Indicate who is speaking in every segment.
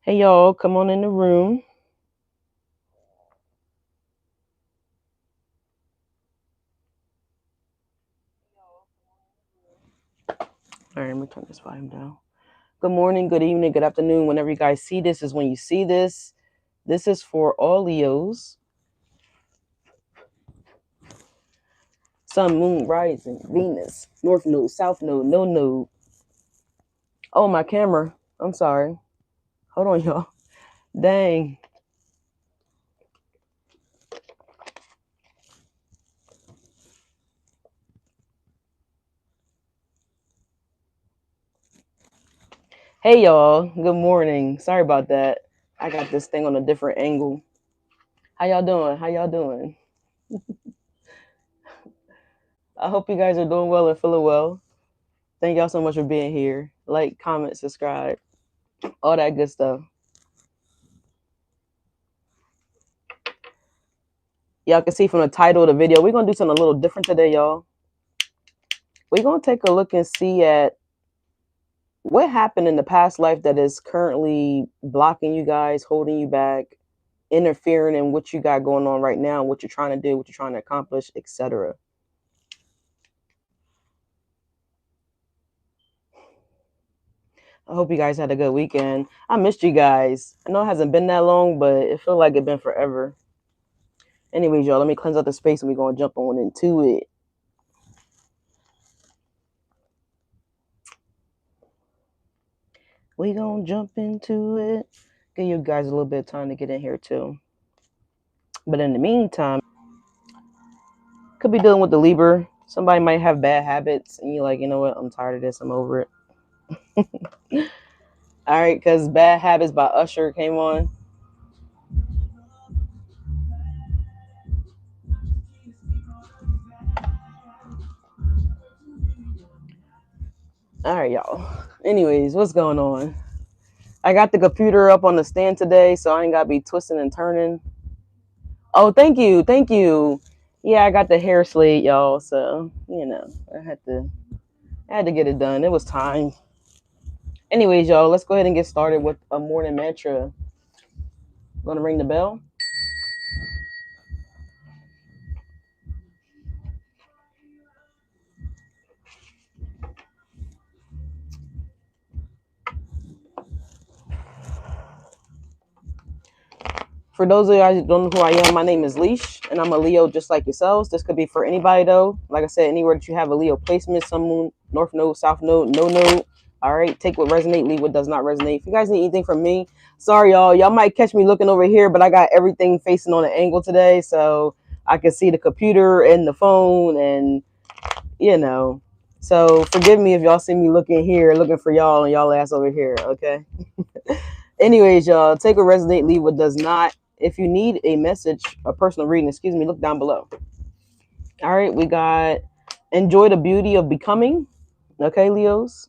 Speaker 1: Hey y'all, come on in the room. All right, let me turn this volume down. Good morning, good evening, good afternoon. Whenever you guys see this is when you see this. This is for all Leos. Sun, moon, rising, Venus, North node, South node, no node. Oh, my camera. I'm sorry. Hold on, y'all. Dang. Hey y'all, good morning. Sorry about that. I got this thing on a different angle. How y'all doing? How y'all doing? I hope you guys are doing well and feeling well. Thank y'all so much for being here. Like, comment, subscribe, all that good stuff. Y'all can see from the title of the video, we're going to do something a little different today, y'all. We're going to take a look and see at what happened in the past life that is currently blocking you guys, holding you back, interfering in what you got going on right now, what you're trying to do, what you're trying to accomplish, etc. I hope you guys had a good weekend. I missed you guys. I know it hasn't been that long, but it feels like it's been forever. Anyways, y'all, let me cleanse out the space and we're going to jump on into it. We gonna jump into it. Give you guys a little bit of time to get in here too. But in the meantime, could be dealing with the Libra. Somebody might have bad habits, and you're like, you know what? I'm tired of this. I'm over it. All right, because Bad Habits by Usher came on. All right, y'all. Anyways, what's going on? I got the computer up on the stand today, so I ain't got to be twisting and turning. Oh, thank you. Thank you. Yeah, I got the hair slayed, y'all. So, you know, I had to get it done. It was time. Anyways, y'all, let's go ahead and get started with a morning mantra. Gonna ring the bell. For those of you guys who don't know who I am, my name is Leash, and I'm a Leo just like yourselves. This could be for anybody though. Like I said, anywhere that you have a Leo placement, sun, moon, north node, south node, no node. All right, take what resonate, leave what does not resonate. If you guys need anything from me, sorry y'all. Y'all might catch me looking over here, but I got everything facing on an angle today, so I can see the computer and the phone, and you know. So forgive me if y'all see me looking here, looking for y'all, and y'all ass over here. Okay. Anyways, y'all, take what resonate, leave what does not. If you need a message, a personal reading, excuse me, look down below. All right, we got enjoy the beauty of becoming. Okay, Leos.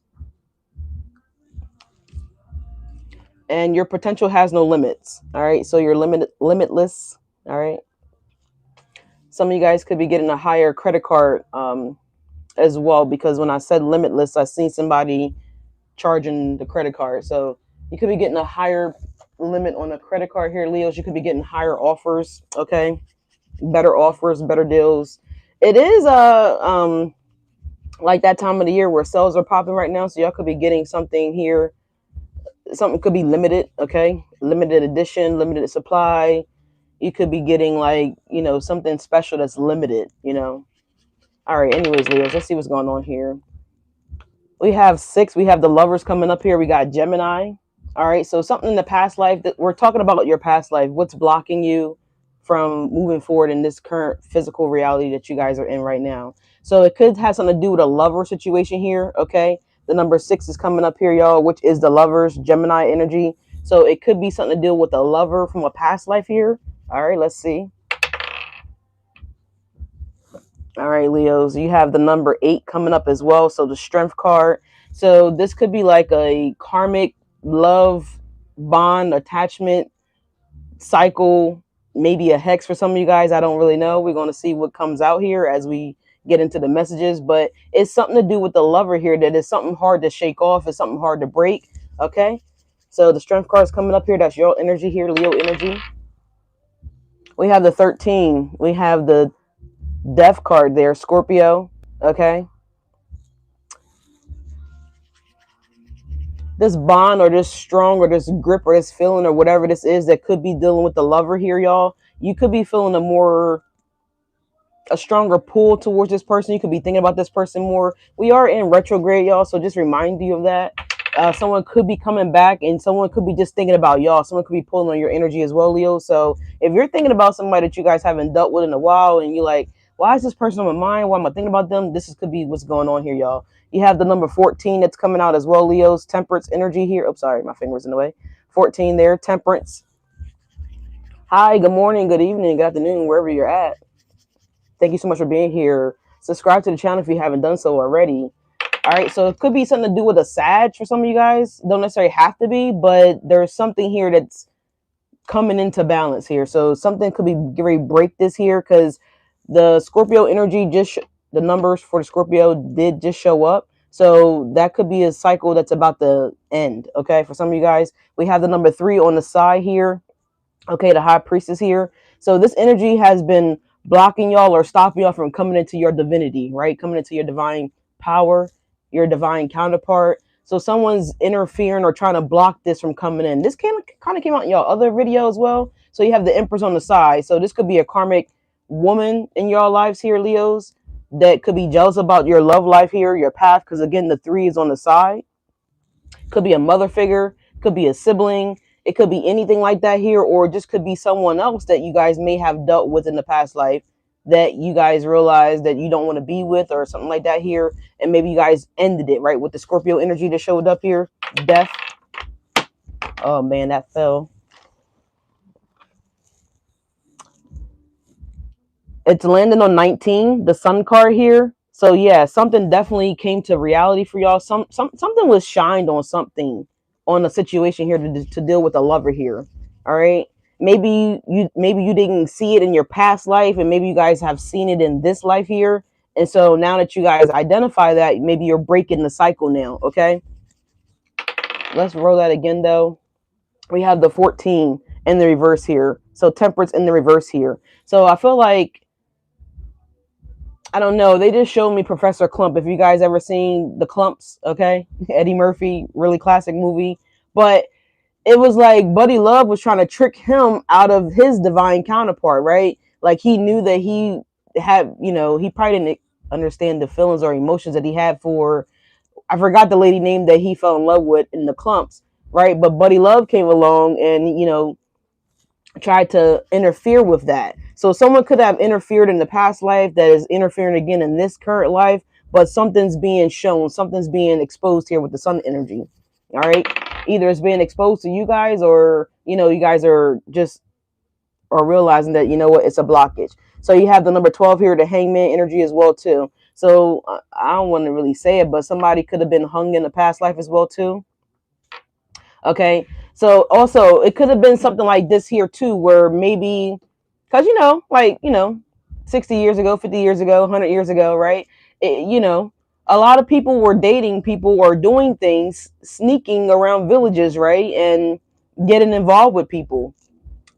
Speaker 1: And your potential has no limits. All right, so you're limitless. All right. Some of you guys could be getting a higher credit card as well, because when I said limitless, I seen somebody charging the credit card. So you could be getting a higher limit on a credit card here, Leos. You could be getting higher offers. Okay, better offers, better deals. It is like that time of the year where sales are popping right now, so y'all could be getting something here. Something could be limited. Okay, limited edition, limited supply. You could be getting like, you know, something special that's limited, you know. All right, anyways, Leos, let's see what's going on here. We have 6. We have the Lovers coming up here. We got Gemini. All right, so something in the past life that we're talking about, your past life. What's blocking you from moving forward in this current physical reality that you guys are in right now? So it could have something to do with a lover situation here. Okay, the number 6 is coming up here, y'all, which is the Lovers, Gemini energy. So it could be something to do with a lover from a past life here. All right, let's see. All right, Leos, you have the number 8 coming up as well. So the Strength card. So this could be like a karmic love bond attachment cycle, maybe a hex for some of you guys. I don't really know. We're going to see what comes out here as we get into the messages, but it's something to do with the lover here that is something hard to shake off. It's something hard to break. Okay. So the strength card is coming up here. That's your energy here, Leo energy. We have the 13. We have the death card there, Scorpio. Okay. This bond or this strong or this grip or this feeling or whatever this is that could be dealing with the lover here, y'all. You could be feeling a stronger pull towards this person. You could be thinking about this person more. We are in retrograde, y'all, so just remind you of that. Someone could be coming back and someone could be just thinking about y'all. Someone could be pulling on your energy as well, Leo. So if you're thinking about somebody that you guys haven't dealt with in a while and you're like, why is this person on my mind? Why am I thinking about them? Could be what's going on here, y'all. You have the number 14 that's coming out as well, Leo's temperance energy here. Oh, sorry, my finger's in the way. 14 there, temperance. Hi, good morning, good evening, good afternoon, wherever you're at. Thank you so much for being here. Subscribe to the channel if you haven't done so already. All right, so it could be something to do with a Sag for some of you guys. Don't necessarily have to be, but there's something here that's coming into balance here. So something could be ready to break this here because the Scorpio energy the numbers for the Scorpio did just show up. So that could be a cycle that's about to end. Okay, for some of you guys, we have the number 3 on the side here. Okay, the high priestess here. So this energy has been blocking y'all or stopping y'all from coming into your divinity, right? Coming into your divine power, your divine counterpart. So someone's interfering or trying to block this from coming in. This kind of came out in y'all other video as well. So you have the Empress on the side. So this could be a karmic woman in your lives here, Leos, that could be jealous about your love life here, your path. Because again, the 3 is on the side. Could be a mother figure, could be a sibling, it could be anything like that here, or it just could be someone else that you guys may have dealt with in the past life that you guys realize that you don't want to be with or something like that here, and maybe you guys ended it, right, with the Scorpio energy that showed up here. Death. Oh man, that fell. It's landing on 19, the Sun card here. So yeah, something definitely came to reality for y'all. Something was shined on something, on a situation here to deal with a lover here. All right. Maybe you didn't see it in your past life, and maybe you guys have seen it in this life here. And so now that you guys identify that, maybe you're breaking the cycle now. Okay. Let's roll that again though. We have the 14 in the reverse here. So temperance in the reverse here. So I feel like, I don't know. They just showed me Professor Klump. If you guys ever seen The Klumps, okay? Eddie Murphy, really classic movie. But it was like Buddy Love was trying to trick him out of his divine counterpart, right? Like he knew that he had, he probably didn't understand the feelings or emotions that he had for, I forgot the lady name that he fell in love with in The Klumps, right? But Buddy Love came along and, tried to interfere with that. So someone could have interfered in the past life that is interfering again in this current life, but something's being shown, something's being exposed here with the Sun energy. All right. Either it's being exposed to you guys, or, you guys are just realizing that, it's a blockage. So you have the number 12 here, the Hangman energy as well too. So I don't want to really say it, but somebody could have been hung in the past life as well too. Okay. So also it could have been something like this here too, where maybe, because 60 years ago, 50 years ago, 100 years ago, right? A lot of people were dating people or doing things, sneaking around villages, right? And getting involved with people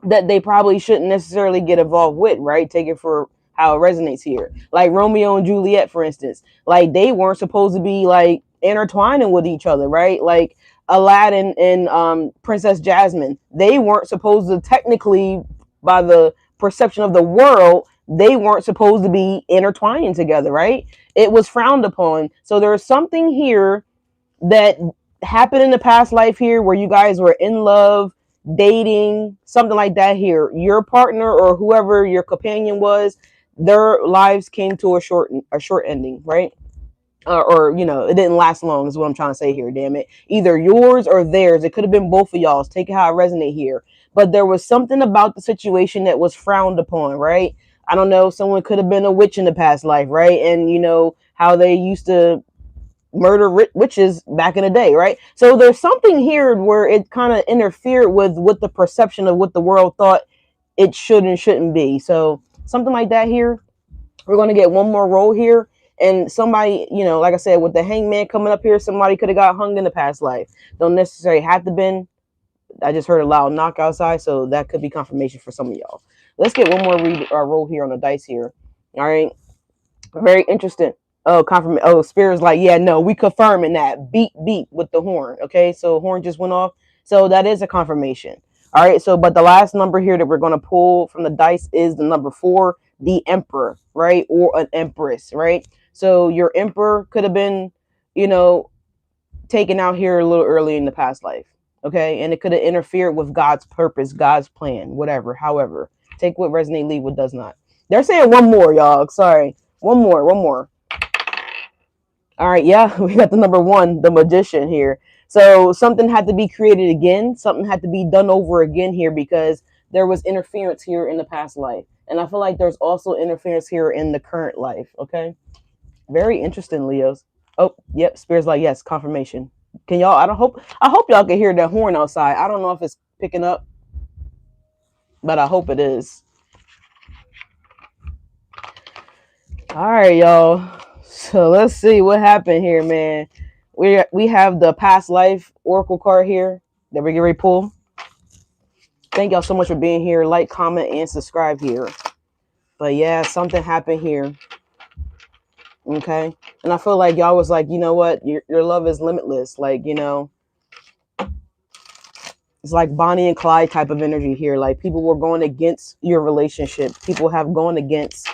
Speaker 1: that they probably shouldn't necessarily get involved with, right? Take it for how it resonates here. Like Romeo and Juliet, for instance. Like they weren't supposed to be like intertwining with each other, right? Like Aladdin and Princess Jasmine. They weren't supposed to, technically, by the perception of the world, they weren't supposed to be intertwining together, right? It was frowned upon. So there's something here that happened in the past life here where you guys were in love, dating, something like that here. Your partner or whoever your companion was, their lives came to a short ending, right? Or it didn't last long is what I'm trying to say here. Damn it, either yours or theirs. It could have been both of y'all's. Take it how it resonate here. But there was something about the situation that was frowned upon, right? I don't know. Someone could have been a witch in the past life, right? And how they used to murder witches back in the day, right? So there's something here where it kind of interfered with the perception of what the world thought it should and shouldn't be. So something like that here. We're going to get one more roll here. And somebody, like I said, with the Hangman coming up here, somebody could have got hung in the past life. Don't necessarily have to been I just heard a loud knock outside, so that could be confirmation for some of y'all. Let's get one more roll here on the dice here. All right, very interesting. Oh, confirm. Oh, Spirit's like, yeah, no, we confirming that. Beep beep with the horn. Okay, so horn just went off, so that is a confirmation. All right, so but the last number here that we're gonna pull from the dice is the number 4, the Emperor, right, or an Empress, right? So your Emperor could have been, you know, taken out here a little early in the past life. Okay. And it could have interfered with God's purpose, God's plan, whatever. However, take what resonate, leave what does not. They're saying one more, y'all. Sorry. One more. All right. Yeah. We got the number 1, the Magician here. So something had to be created again. Something had to be done over again here because there was interference here in the past life. And I feel like there's also interference here in the current life. Okay. Very interesting, Leos. Oh, yep. Spirit's like, yes, confirmation. Can y'all? I hope y'all can hear that horn outside. I don't know if it's picking up, but I hope it is. All right, y'all. So let's see what happened here, man. We have the past life oracle card here that we're gonna pull. Thank y'all so much for being here. Like, comment, and subscribe here. But yeah, something happened here. Okay, and I feel like y'all was like, you know what, your love is limitless. Like, you know, it's like Bonnie and Clyde type of energy here. Like people were going against your relationship. People have gone against,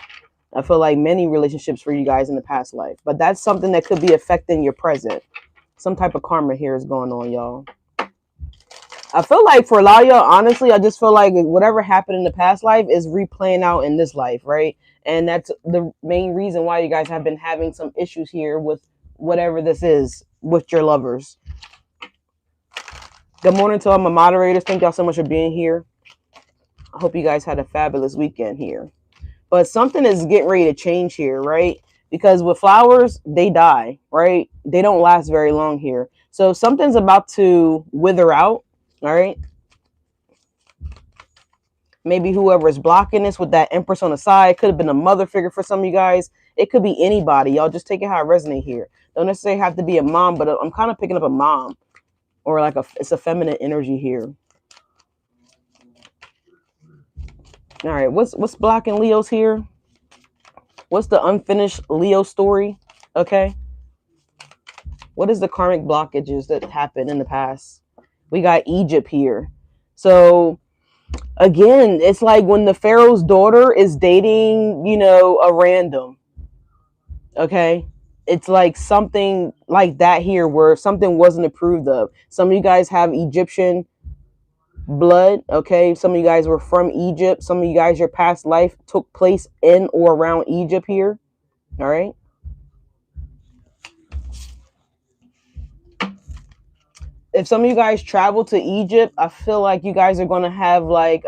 Speaker 1: I feel like, many relationships for you guys in the past life. But that's something that could be affecting your present. Some type of karma here is going on, y'all. I feel like for a lot of y'all, honestly, I just feel like whatever happened in the past life is replaying out in this life, right? And that's the main reason why you guys have been having some issues here with whatever this is with your lovers. Good morning to all my moderators. Thank y'all so much for being here. I hope you guys had a fabulous weekend here. But something is getting ready to change here, right? Because with flowers, they die, right? They don't last very long here. So something's about to wither out, all right? Maybe whoever is blocking this with that Empress on the side could have been a mother figure for some of you guys. It could be anybody. Y'all just take it how it resonates here. Don't necessarily have to be a mom, but I'm kind of picking up a mom. Or like it's a feminine energy here. All right, what's blocking Leo's here? What's the unfinished Leo story? Okay. What is the karmic blockages that happened in the past? We got Egypt here. So again, it's like when the Pharaoh's daughter is dating, you know, a random. Okay. It's like something like that here where something wasn't approved of. Some of you guys have Egyptian blood. Okay. Some of you guys were from Egypt. Some of you guys, your past life took place in or around Egypt here. All right. If some of you guys travel to Egypt, I feel like you guys are going to have like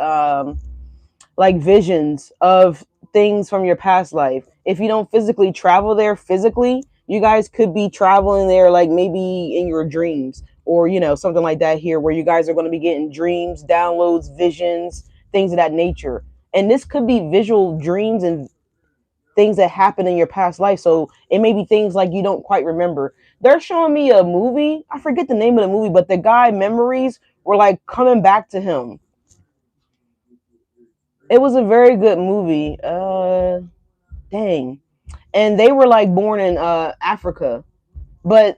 Speaker 1: visions of things from your past life. If you don't physically travel there physically, you guys could be traveling there like maybe in your dreams or, you know, something like that here where you guys are going to be getting dreams, downloads, visions, things of that nature. And this could be visual dreams and things that happen in your past life. So it may be things like you don't quite remember. They're showing me a movie. I forget the name of the movie, but the guy memories were like coming back to him. It was a very good movie. Dang. And they were like born in Africa, but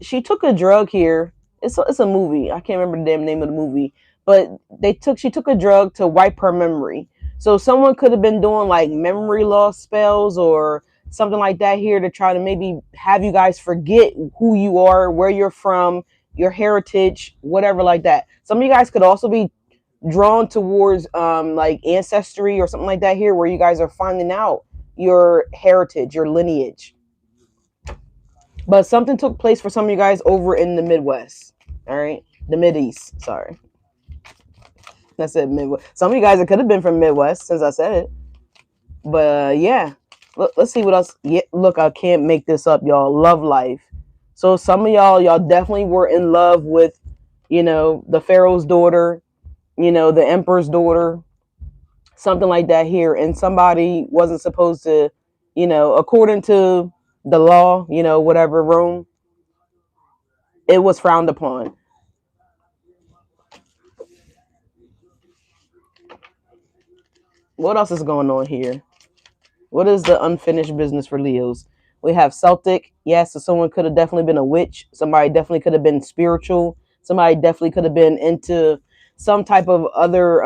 Speaker 1: she took a drug here. It's a movie. I can't remember the damn name of the movie, but she took a drug to wipe her memory. So someone could have been doing like memory loss spells or something like that here to try to maybe have you guys forget who you are, where you're from, your heritage, whatever like that. Some of you guys could also be drawn towards like ancestry or something like that here where you guys are finding out your heritage, your lineage. But something took place for some of you guys over in the Midwest. All right. The Mideast. Sorry. I said Midwest. Some of you guys, it could have been from Midwest since I said it. But yeah. Let's see what else. Yeah, look, I can't make this up, y'all. Love life. So some of y'all definitely were in love with, you know, the Pharaoh's daughter, you know, the Emperor's daughter, something like that here. And somebody wasn't supposed to, you know, according to the law, you know, whatever, Rome, it was frowned upon. What else is going on here? What is the unfinished business for Leos? We have Celtic. Yes, so someone could have definitely been a witch. Somebody definitely could have been spiritual. Somebody definitely could have been into some type of other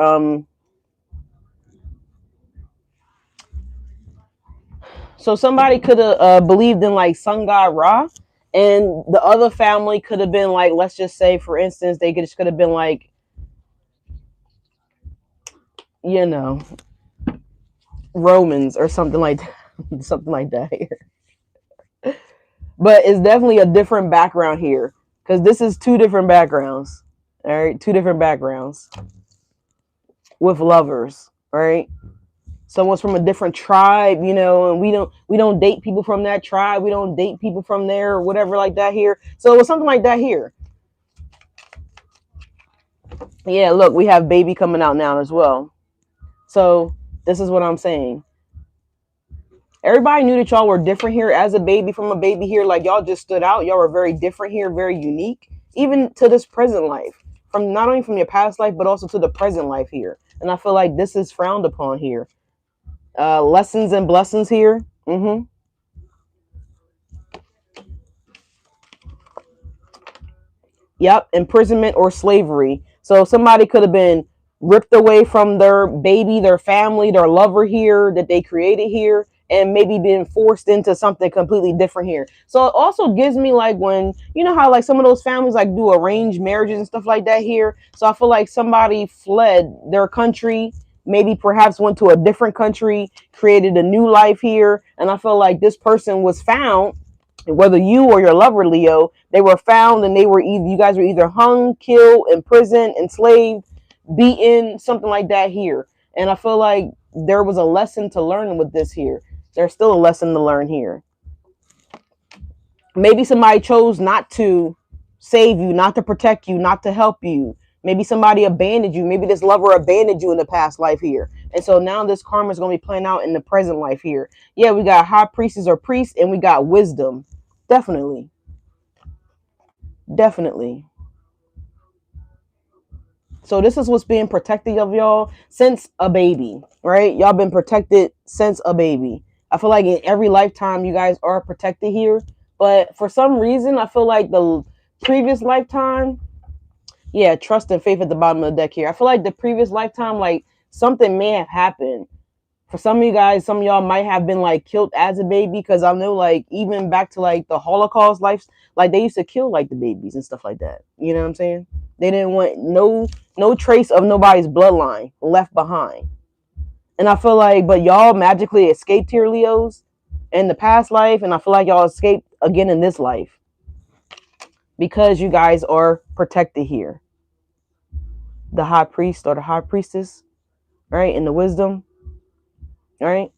Speaker 1: so somebody could have believed in like sun god Ra, and the other family could have been like, let's just say for instance, they could have been like, you know, Romans or something like that, something like that here. But it's definitely a different background here because this is two different backgrounds. All right, two different backgrounds with lovers. Right, someone's from a different tribe, you know, and we don't date people from that tribe. We don't date people from there or whatever like that here. So it was something like that here. Yeah, look, we have baby coming out now as well. So this is what I'm saying. Everybody knew that y'all were different here as a baby from a baby here. Like y'all just stood out. Y'all were very different here, very unique, even to this present life. From not only from your past life, but also to the present life here. And I feel like this is frowned upon here. Lessons and blessings here. Yep, imprisonment or slavery. So somebody could have been ripped away from their baby, their family, their lover here that they created here, and maybe been forced into something completely different here. So it also gives me like when, you know how like some of those families like do arranged marriages and stuff like that here. So I feel like somebody fled their country, maybe perhaps went to a different country, created a new life here. And I feel like this person was found, whether you or your lover, Leo, they were found and they were either, you guys were either hung, killed, imprisoned, enslaved, beaten, something like that here. And I feel like there was a lesson to learn with this here. There's still a lesson to learn here. Maybe somebody chose not to save you, not to protect you, not to help you. Maybe somebody abandoned you. Maybe this lover abandoned you in the past life here. And so now this karma is going to be playing out in the present life here. Yeah, we got high priestess or priest, and we got wisdom. Definitely. Definitely. So this is what's being protected of y'all since a baby, right? Y'all been protected since a baby. I feel like in every lifetime you guys are protected here. But for some reason, I feel like the previous lifetime, yeah, trust and faith at the bottom of the deck here. I feel like the previous lifetime, like something may have happened. For some of you guys, some of y'all might have been like killed as a baby, because I know like even back to like the Holocaust life, like they used to kill like the babies and stuff like that. You know what I'm saying? They didn't want no trace of nobody's bloodline left behind. And I feel like, but y'all magically escaped here, Leos, in the past life, and I feel like y'all escaped again in this life because you guys are protected here. The high priest or the high priestess, right? And the wisdom, right?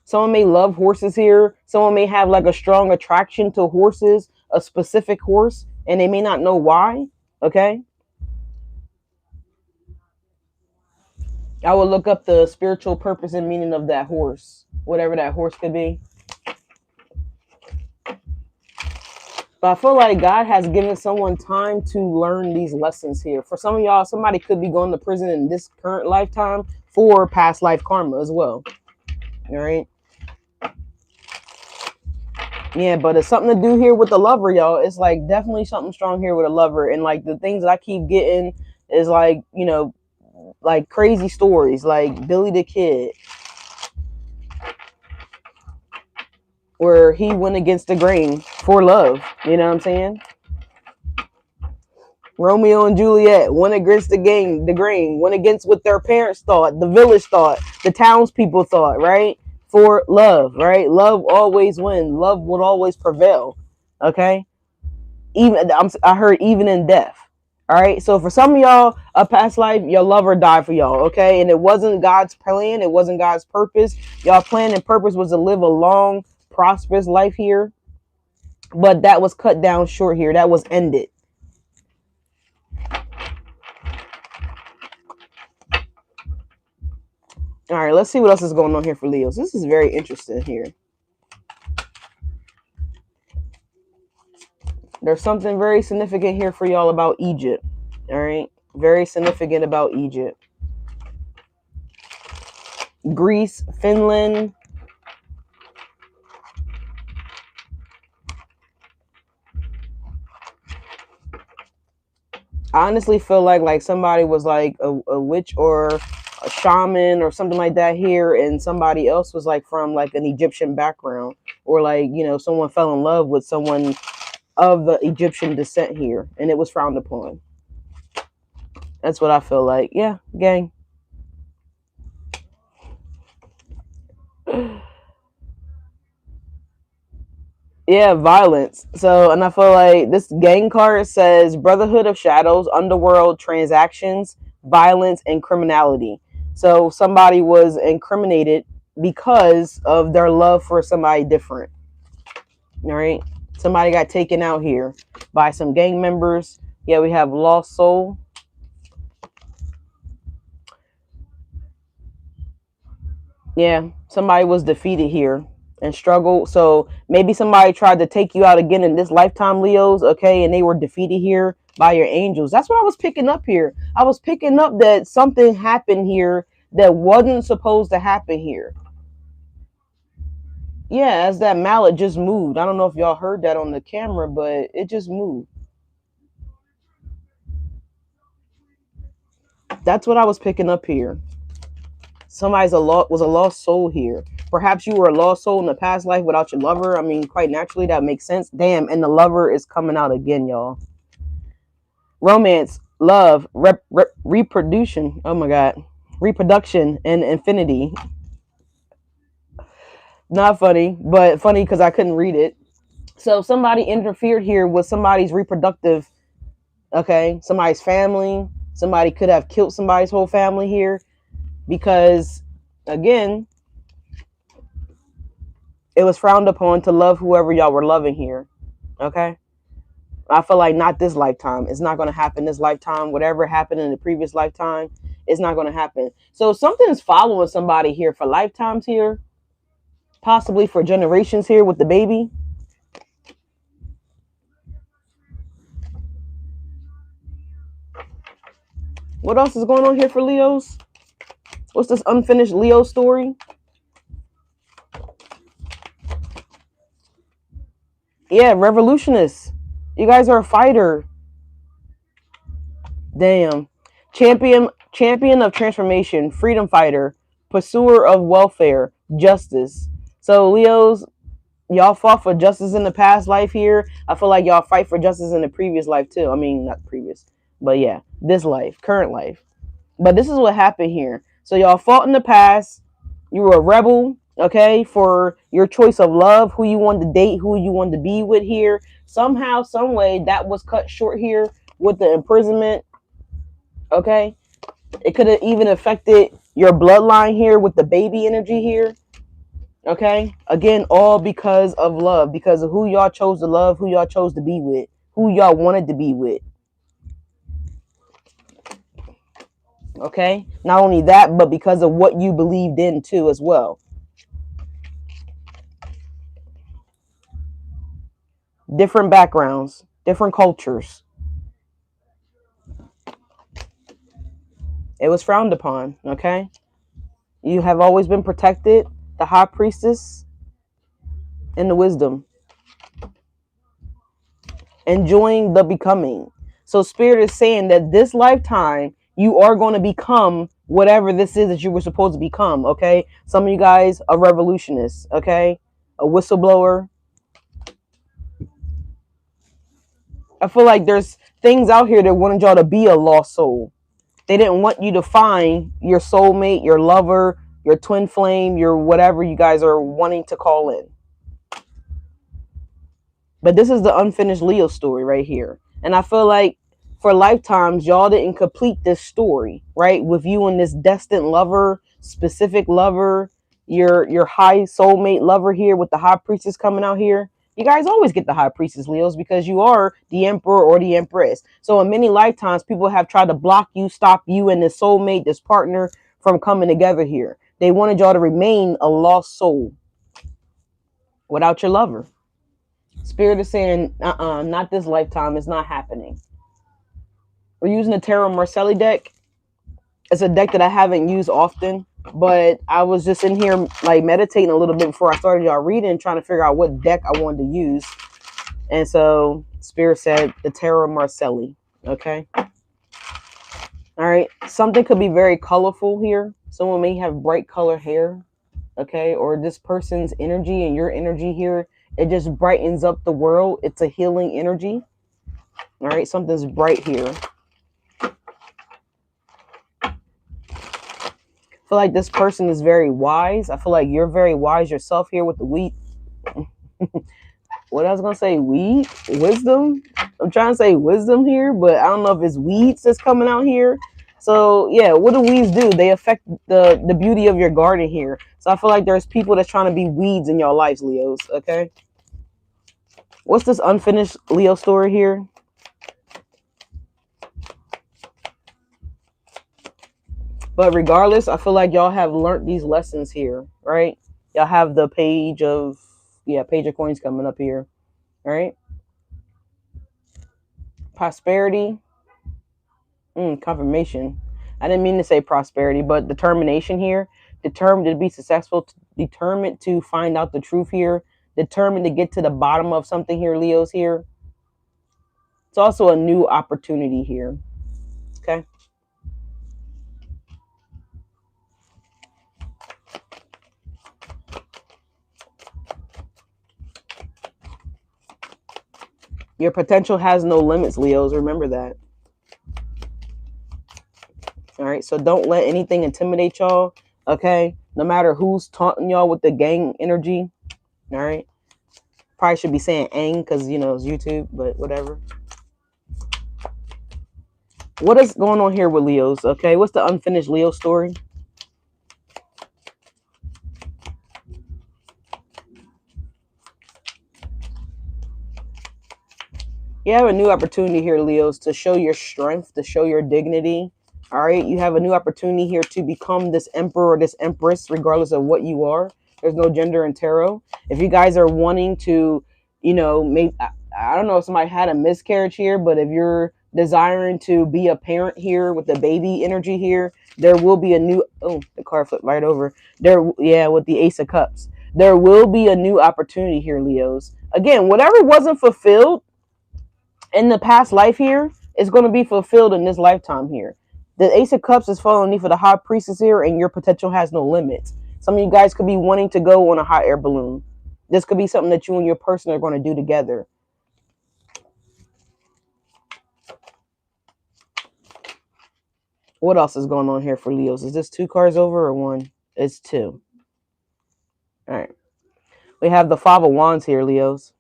Speaker 1: Someone may love horses here. Someone may have like a strong attraction to horses, a specific horse, and they may not know why. Okay. I will look up the spiritual purpose and meaning of that horse, whatever that horse could be. But I feel like God has given someone time to learn these lessons here. For some of y'all, somebody could be going to prison in this current lifetime for past life karma as well. All right. Yeah, but it's something to do here with the lover, y'all. It's like definitely something strong here with a lover. And like the things that I keep getting is like, you know, like crazy stories like Billy the Kid, where he went against the grain for love. You know what I'm saying? Romeo and Juliet went against the grain, went against what their parents thought, the village thought, the townspeople thought, right? For love, right? Love always wins. Love would always prevail. Okay? I heard even in death. All right. So for some of y'all, a past life, your lover died for y'all. Okay. And it wasn't God's plan. It wasn't God's purpose. Y'all plan and purpose was to live a long, prosperous life here. But that was cut down short here. That was ended. All right. Let's see what else is going on here for Leos. This is very interesting here. There's something very significant here for y'all about Egypt. All right. Very significant about Egypt. Greece, Finland. I honestly feel like somebody was like a witch or a shaman or something like that here, and somebody else was like from like an Egyptian background, or like, you know, someone fell in love with someone of the Egyptian descent here, and it was frowned upon. That's what I feel like. Yeah, gang. Yeah, violence. So, and I feel like this gang card says Brotherhood of Shadows, underworld transactions, violence, and criminality. So, somebody was incriminated because of their love for somebody different. All right. Somebody got taken out here by some gang members. Yeah, we have lost soul. Yeah, somebody was defeated here and struggled. So maybe somebody tried to take you out again in this lifetime, Leos, okay, and they were defeated here by your angels. That's what I was picking up here. I was picking up that something happened here that wasn't supposed to happen here. Yeah, as that mallet just moved. I don't know if y'all heard that on the camera, but it just moved. That's what I was picking up here. Somebody's was a lost soul here. Perhaps you were a lost soul in the past life without your lover. I mean, quite naturally, that makes sense. Damn, and the lover is coming out again, y'all. Romance, love, reproduction. Oh my God, reproduction and infinity. Not funny, but funny because I couldn't read it. So somebody interfered here with somebody's reproductive. Okay, somebody's family. Somebody could have killed somebody's whole family here because, again, it was frowned upon to love whoever y'all were loving here. Okay. I feel like not this lifetime. It's not going to happen this lifetime. Whatever happened in the previous lifetime, it's not going to happen. So something is following somebody here for lifetimes here, possibly for generations here with the baby. What else is going on here for Leos? What's this unfinished Leo story? Yeah, revolutionists. You guys are a fighter. Damn. Champion of transformation, freedom fighter, pursuer of welfare, justice. So Leos, y'all fought for justice in the past life here. I feel like y'all fight for justice in the previous life too. I mean, not previous, but yeah, this life, current life. But this is what happened here. So y'all fought in the past. You were a rebel, okay, for your choice of love, who you wanted to date, who you wanted to be with here. Somehow, some way, that was cut short here with the imprisonment. Okay, it could have even affected your bloodline here with the baby energy here. Okay, again, all because of love, because of who y'all chose to love, who y'all chose to be with, who y'all wanted to be with. Okay, not only that, but because of what you believed in too as well. Different backgrounds, different cultures. It was frowned upon. Okay, you have always been protected. The high priestess and the wisdom, enjoying the becoming. So spirit is saying that this lifetime you are going to become whatever this is that you were supposed to become. Okay, some of you guys are revolutionists. Okay, a whistleblower. I feel like there's things out here that wanted y'all to be a lost soul. They didn't want you to find your soulmate, your lover, your twin flame, your whatever you guys are wanting to call in. But this is the unfinished Leo story right here. And I feel like for lifetimes, y'all didn't complete this story, right? With you and this destined lover, specific lover, your high soulmate lover here with the high priestess coming out here. You guys always get the high priestess, Leos, because you are the emperor or the empress. So in many lifetimes, people have tried to block you, stop you and this soulmate, this partner from coming together here. They wanted y'all to remain a lost soul without your lover. Spirit is saying, not this lifetime. It's not happening. We're using the Tarot Marcelli deck. It's a deck that I haven't used often. But I was just in here like meditating a little bit before I started y'all reading, trying to figure out what deck I wanted to use. And so Spirit said the Tarot Marcelli. Okay. All right. Something could be very colorful here. Someone may have bright color hair. Okay. Or this person's energy and your energy here, it just brightens up the world. It's a healing energy. All right. Something's bright here. I feel like this person is very wise. I feel like you're very wise yourself here with the wheat. What I was gonna say, weed, wisdom. I'm trying to say wisdom here, but I don't know if it's weeds that's coming out here. So yeah, what do weeds do? They affect the beauty of your garden here. So I feel like there's people that's trying to be weeds in your lives, Leos. Okay. What's this unfinished Leo story here? But regardless, I feel like y'all have learned these lessons here, right? Y'all have the page of coins coming up here, right? Prosperity, confirmation. I didn't mean to say prosperity, but determination here. Determined to be successful, determined to find out the truth here, determined to get to the bottom of something here, Leos here. It's also a new opportunity here. Okay. Your potential has no limits, Leos. Remember that. All right. So don't let anything intimidate y'all. Okay. No matter who's taunting y'all with the gang energy. All right. Probably should be saying ang because, you know, it's YouTube, but whatever. What is going on here with Leos? Okay. What's the unfinished Leo story? You have a new opportunity here, Leos, to show your strength, to show your dignity. All right. You have a new opportunity here to become this emperor or this empress, regardless of what you are. There's no gender in tarot. If you guys are wanting to, you know, maybe, I don't know if somebody had a miscarriage here, but if you're desiring to be a parent here with the baby energy here, there will be a new, oh, the card flipped right over. There, yeah, with the Ace of Cups. There will be a new opportunity here, Leos. Again, whatever wasn't fulfilled in the past life here is going to be fulfilled in this lifetime here. The Ace of Cups is falling underneath for the High Priestess here, and your potential has no limits. Some of you guys could be wanting to go on a hot air balloon. This could be something that you and your person are going to do together. What else is going on here for Leos? Is this 2 cards over or 1? It's 2. All right. We have the 5 of Wands here, Leos.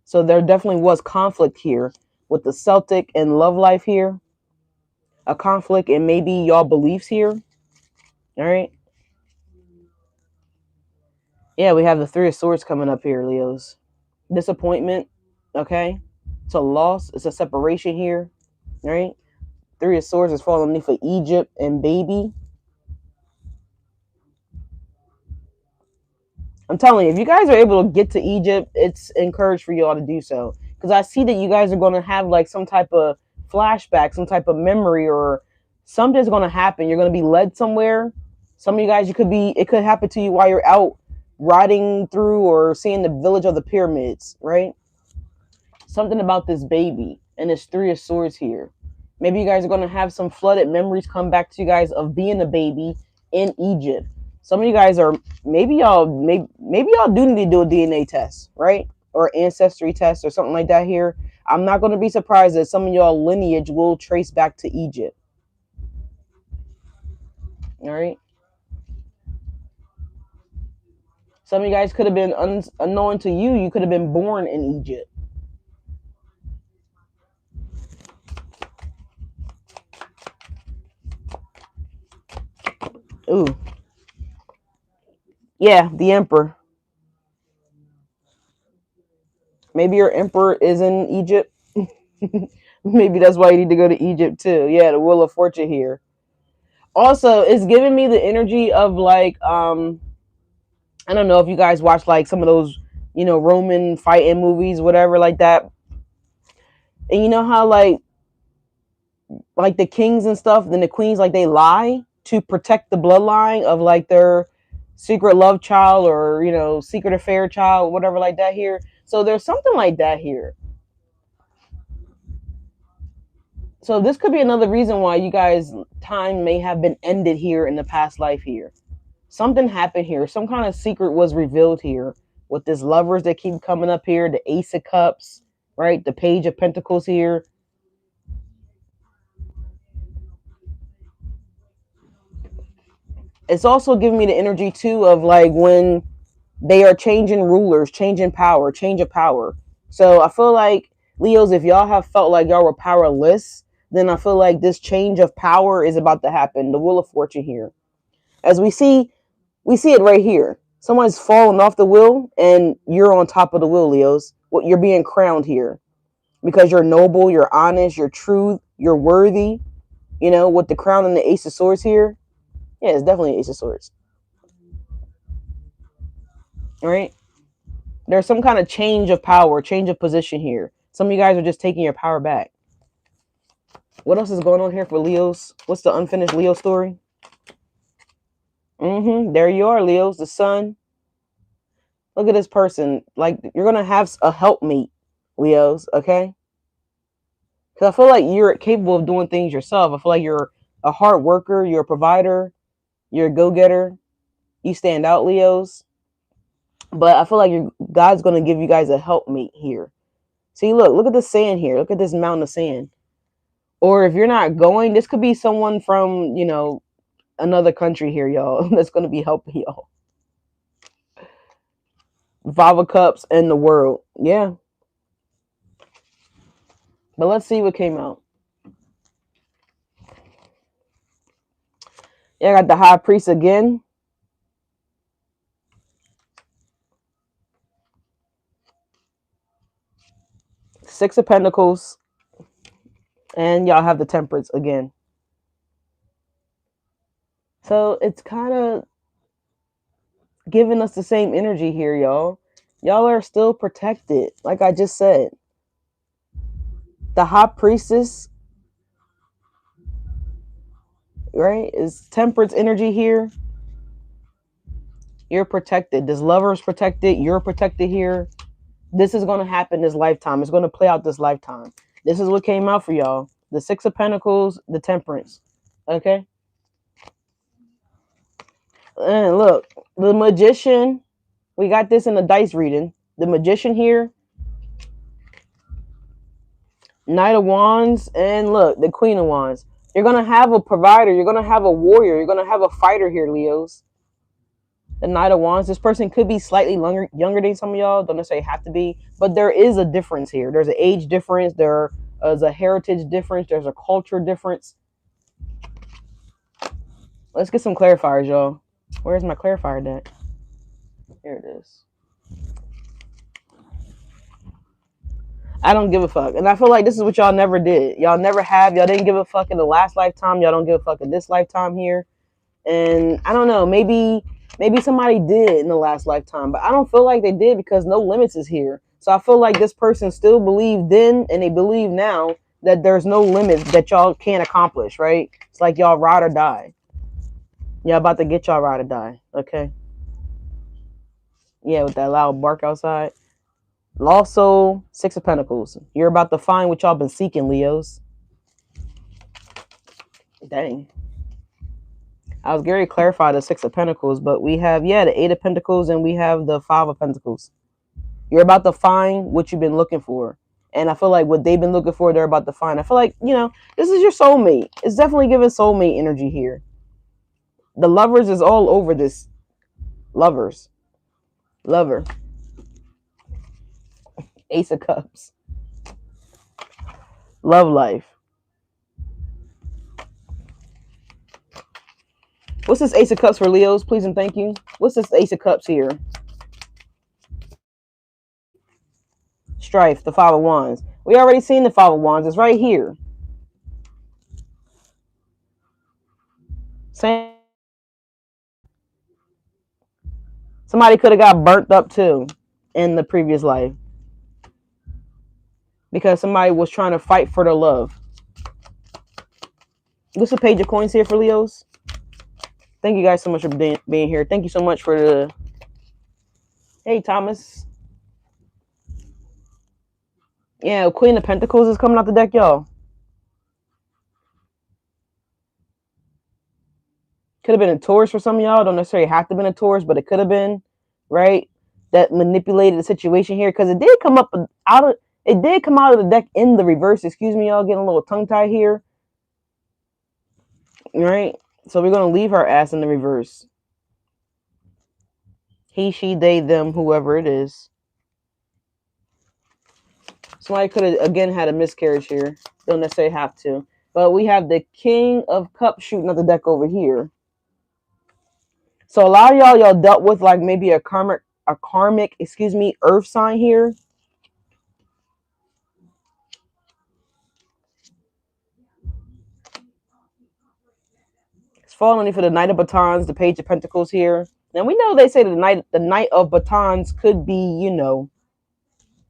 Speaker 1: So there definitely was conflict here with the Celtic and love life here. A conflict in maybe y'all beliefs here. All right. Yeah, we have the 3 of Swords coming up here, Leos. Disappointment. Okay. It's a loss. It's a separation here. All right. 3 of Swords is falling underneath for Egypt and baby. I'm telling you, if you guys are able to get to Egypt, it's encouraged for y'all to do so. Because I see that you guys are going to have like some type of flashback, some type of memory, or something's going to happen. You're going to be led somewhere. Some of you guys, it could happen to you while you're out riding through or seeing the village of the pyramids, right? Something about this baby and this 3 of Swords here. Maybe you guys are going to have some flooded memories come back to you guys of being a baby in Egypt. Some of you guys are, maybe y'all do need to do a DNA test, right? Or ancestry test or something like that here. I'm not going to be surprised that some of y'all lineage will trace back to Egypt. All right. Some of you guys could have been unknown to you. You could have been born in Egypt. Ooh. Yeah, the Emperor. Maybe your Emperor is in Egypt. Maybe that's why you need to go to Egypt too. Yeah, the Wheel of Fortune here. Also, it's giving me the energy of like, I don't know if you guys watch like some of those, you know, Roman fighting movies, whatever like that. And you know how like the kings and stuff, then the queens, like they lie. to protect the bloodline of like their secret love child, or, you know, secret affair child, whatever like that here. So there's something like that here. So this could be another reason why you guys' time may have been ended here in the past life here. Something happened here. Some kind of secret was revealed here with this lovers that keep coming up here, the Ace of Cups, right? The Page of Pentacles here. It's also giving me the energy too of like when they are changing rulers, changing power, change of power. So I feel like, Leos, if y'all have felt like y'all were powerless, then I feel like this change of power is about to happen. The Wheel of Fortune here. As we see it right here. Someone's fallen off the wheel and you're on top of the wheel, Leos. What, you're being crowned here because you're noble, you're honest, you're true, you're worthy. You know, with the crown and the Ace of Swords here. Yeah, it's definitely Ace of Swords. All right. There's some kind of change of power, change of position here. Some of you guys are just taking your power back. What else is going on here for Leos? What's the unfinished Leo story? There you are, Leos, the sun. Look at this person. Like, you're going to have a helpmate, Leos, okay? Because I feel like you're capable of doing things yourself. I feel like you're a hard worker. You're a provider. You're a go-getter. You stand out, Leos. But I feel like God's going to give you guys a helpmate here. See, look at the sand here. Look at this mountain of sand. Or if you're not going, this could be someone from, you know, another country here, y'all, that's going to be helping y'all. Five of Cups and the World. Yeah. But let's see what came out. Yeah, I got the High Priest again. Six of Pentacles. And y'all have the Temperance again. So it's kind of giving us the same energy here, y'all. Y'all are still protected, like I just said. The High Priestess, right, is Temperance energy here. You're protected. This lover is protected. You're protected here. This is going to happen this lifetime. It's going to play out this lifetime. This is what came out for y'all. The Six of Pentacles, the Temperance. Okay? And look, the Magician. We got this in the dice reading. The Magician here. Knight of Wands. And look, the Queen of Wands. You're going to have a provider. You're going to have a warrior. You're going to have a fighter here, Leos. The Knight of Wands. This person could be slightly younger than some of y'all. Don't necessarily have to be. But there is a difference here. There's an age difference. There is a heritage difference. There's a culture difference. Let's get some clarifiers, y'all. Where's my clarifier deck? Here it is. I don't give a fuck. And I feel like this is what y'all never did. Y'all never have. Y'all didn't give a fuck in the last lifetime. Y'all don't give a fuck in this lifetime here. And I don't know. Maybe somebody did in the last lifetime. But I don't feel like they did because no limits is here. So I feel like this person still believed then and they believe now that there's no limits that y'all can't accomplish, right? It's like y'all ride or die. Y'all about to get y'all ride or die, okay? Yeah, with that loud bark outside. Lost Soul, Six of Pentacles. You're about to find what y'all been seeking, Leos. Dang. I was going to clarify the Six of Pentacles, but we have, yeah, the Eight of Pentacles and we have the Five of Pentacles. You're about to find what you've been looking for. And I feel like what they've been looking for, they're about to find. I feel like, you know, this is your soulmate. It's definitely giving soulmate energy here. The Lovers is all over this. Lovers. Lover. Ace of Cups. Love life. What's this Ace of Cups for Leos? Please and thank you. What's this Ace of Cups here? Strife, the Five of Wands. We already seen the Five of Wands. It's right here. Same. Somebody could have got burnt up too in the previous life. Because somebody was trying to fight for their love. What's the Page of Coins here for Leos? Thank you guys so much for being here. Thank you so much for the... Hey, Thomas. Yeah, Queen of Pentacles is coming out the deck, y'all. Could have been a Taurus for some of y'all. Don't necessarily have to have been a Taurus, but it could have been, right? That manipulated the situation here, because it did come up out of... It did come out of the deck in the reverse. Excuse me, y'all. Getting a little tongue-tied here. Right? So we're going to leave our ass in the reverse. He, she, they, them, whoever it is. Somebody could have, again, had a miscarriage here. Don't necessarily have to. But we have the King of Cups shooting at the deck over here. So a lot of y'all dealt with like maybe a karmic, earth sign here. It's falling for the Knight of Batons, the Page of Pentacles here. Now we know they say the Knight of Batons could be, you know,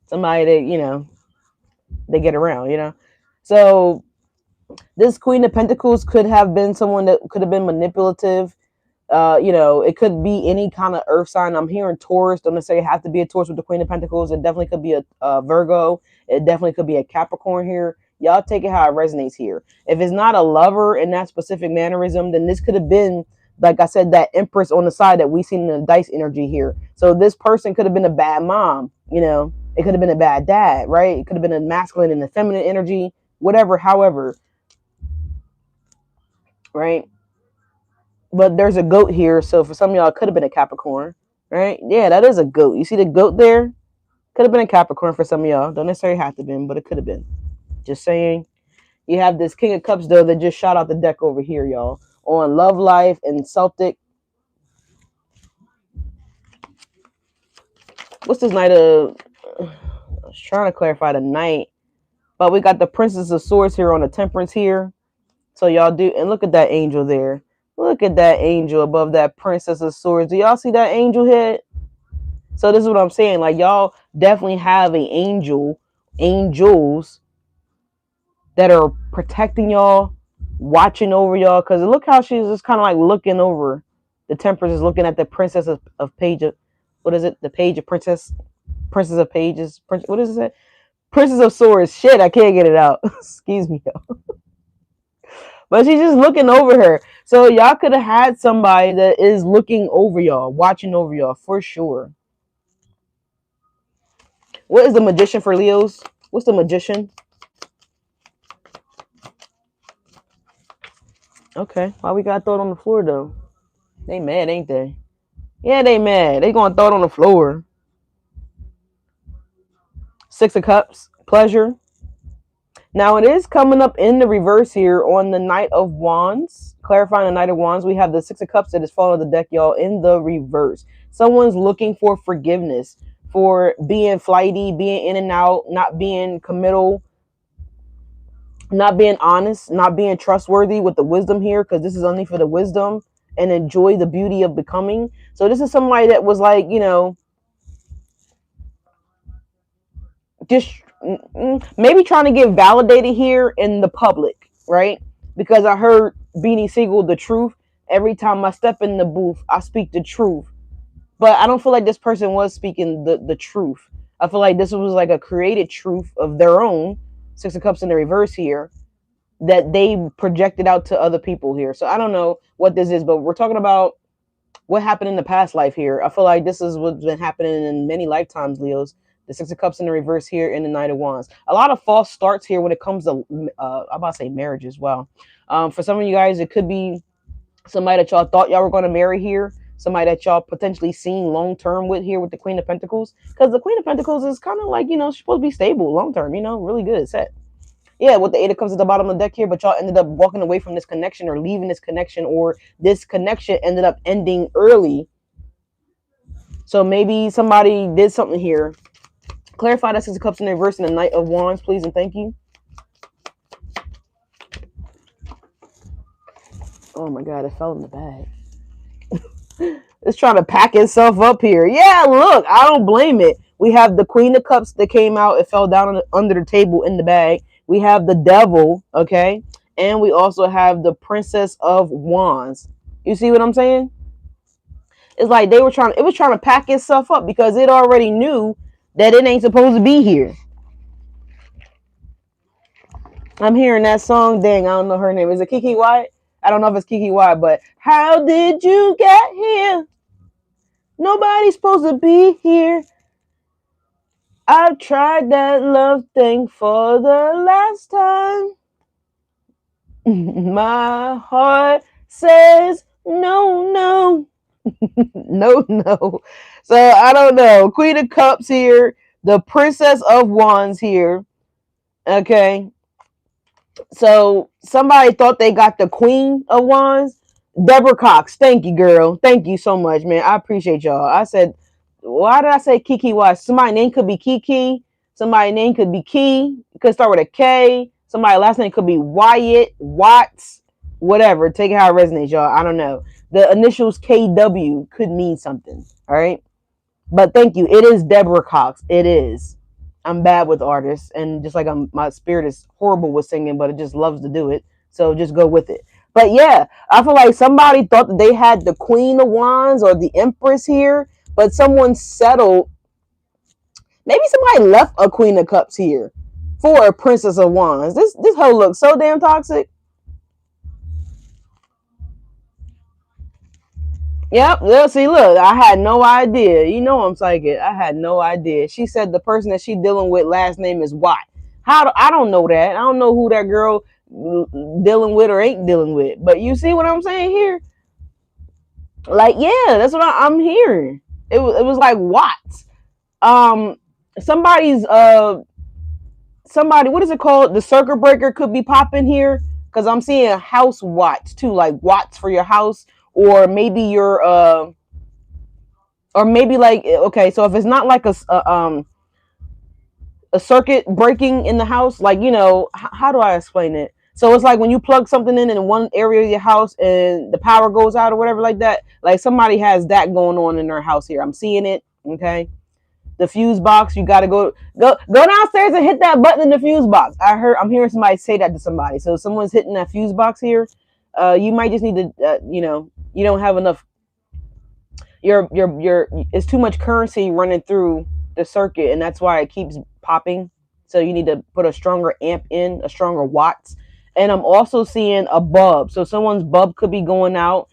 Speaker 1: somebody that, you know, they get around, you know. So this Queen of Pentacles could have been someone that could have been manipulative. You know, it could be any kind of earth sign. I'm hearing Taurus. Don't necessarily have to be a Taurus with the Queen of Pentacles. It definitely could be a Virgo. It definitely could be a Capricorn here. Y'all take it how it resonates here. If it's not a lover in that specific mannerism, then this could have been, like I said, that Empress on the side that we seen in the dice energy here. So this person could have been a bad mom, you know. It could have been a bad dad, right? It could have been a masculine and a feminine energy, whatever, however, right? But there's a goat here, so for some of y'all, it could have been a Capricorn, right? Yeah, that is a goat. You see the goat there? Could have been a Capricorn for some of y'all. Don't necessarily have to have been, but it could have been. Just saying. You have this King of Cups, though, that just shot out the deck over here, y'all. On Love Life and Celtic. What's this Knight of... I was trying to clarify the Knight. But we got the Princess of Swords here on the Temperance here. So y'all do... And look at that angel there. Look at that angel above that Princess of Swords. Do y'all see that angel head? So this is what I'm saying. Like, y'all definitely have an angels that are protecting y'all, watching over y'all. Because look how she's just kind of like looking over. The Temperance is looking at the Princess of Page of... What is it? The Page of Princess of Pages. What is it? Princess of Swords. Shit, I can't get it out. Excuse me, y'all. But she's just looking over her. So y'all could have had somebody that is looking over y'all, watching over y'all for sure. What is the Magician for Leos? What's the Magician? Okay. Why we got to throw it on the floor, though? They mad, ain't they? Yeah, they mad. They going to throw it on the floor. Six of Cups. Pleasure. Now, it is coming up in the reverse here on the Knight of Wands. Clarifying the Knight of Wands, we have the Six of Cups that is falling the deck, y'all, in the reverse. Someone's looking for forgiveness, for being flighty, being in and out, not being committal, not being honest, not being trustworthy with the wisdom here, because this is only for the wisdom and enjoy the beauty of becoming. So this is somebody that was like, you know, just maybe trying to get validated here in the public, right? Because I heard Beanie Siegel, the truth. Every time I step in the booth, I speak the truth. But I don't feel like this person was speaking the truth. I feel like this was like a created truth of their own, Six of Cups in the reverse here, that they projected out to other people here. So I don't know what this is, but we're talking about what happened in the past life here. I feel like this is what's been happening in many lifetimes, Leos. The Six of Cups in the reverse here in the Knight of Wands. A lot of false starts here when it comes to, I'm about to say marriage as well. For some of you guys, it could be somebody that y'all thought y'all were going to marry here. Somebody that y'all potentially seen long-term with here with the Queen of Pentacles. Because the Queen of Pentacles is kind of like, you know, she's supposed to be stable long-term, you know, really good set. Yeah, with the Eight of Cups at the bottom of the deck here, but y'all ended up walking away from this connection or leaving this connection, or this connection ended up ending early. So maybe somebody did something here. Clarify that Six of Cups in the reverse and the Knight of Wands, please, and thank you. Oh my God, it fell in the bag. It's trying to pack itself up here. Yeah, look, I don't blame it. We have the Queen of Cups that came out. It fell down under the table in the bag. We have the Devil, okay? And we also have the Princess of Wands. You see what I'm saying? It's like it was trying to pack itself up because it already knew that it ain't supposed to be here. I'm hearing that song. Dang, I don't know her name. Is it Kiki White? I don't know if it's Kiki White, but how did you get here? Nobody's supposed to be here. I've tried that love thing for the last time. My heart says no, no. No. So I don't know. Queen of Cups here. The Princess of Wands here. Okay. So somebody thought they got the Queen of Wands. Deborah Cox. Thank you, girl. Thank you so much, man. I appreciate y'all. I said, why did I say Kiki Watts? Somebody's name could be Kiki. Somebody's name could be Key. It could start with a K. Somebody's last name could be Wyatt, Watts, whatever. Take it how it resonates, y'all. I don't know. The initials KW could mean something. All right. But thank you. It is Deborah Cox. It is. I'm bad with artists, and just like my spirit is horrible with singing, but it just loves to do it. So just go with it. But yeah, I feel like somebody thought that they had the Queen of Wands or the Empress here, but someone settled. Maybe somebody left a Queen of Cups here for a Princess of Wands. This hoe looks so damn toxic. Yep. See, look, I had no idea. You know I'm psychic. I had no idea. She said the person that she dealing with last name is Watt. I don't know that. I don't know who that girl dealing with or ain't dealing with. But you see what I'm saying here? Like, yeah, that's what I'm hearing. It was like Watts. Somebody's somebody, what is it called? The circuit breaker could be popping here because I'm seeing house watts too, like watts for your house, or maybe your or maybe like, okay, so if it's not like a circuit breaking in the house, like, you know, how do I explain it? So it's like when you plug something in one area of your house and the power goes out or whatever like that. Like somebody has that going on in their house here. I'm seeing it. Okay. The fuse box, you got to go downstairs and hit that button in the fuse box. I'm hearing somebody say that to somebody. So if someone's hitting that fuse box here, you might just need to, you know, you don't have enough. It's too much currency running through the circuit, and that's why it keeps popping. So you need to put a stronger amp in, a stronger watts. And I'm also seeing a bulb. So someone's bulb could be going out.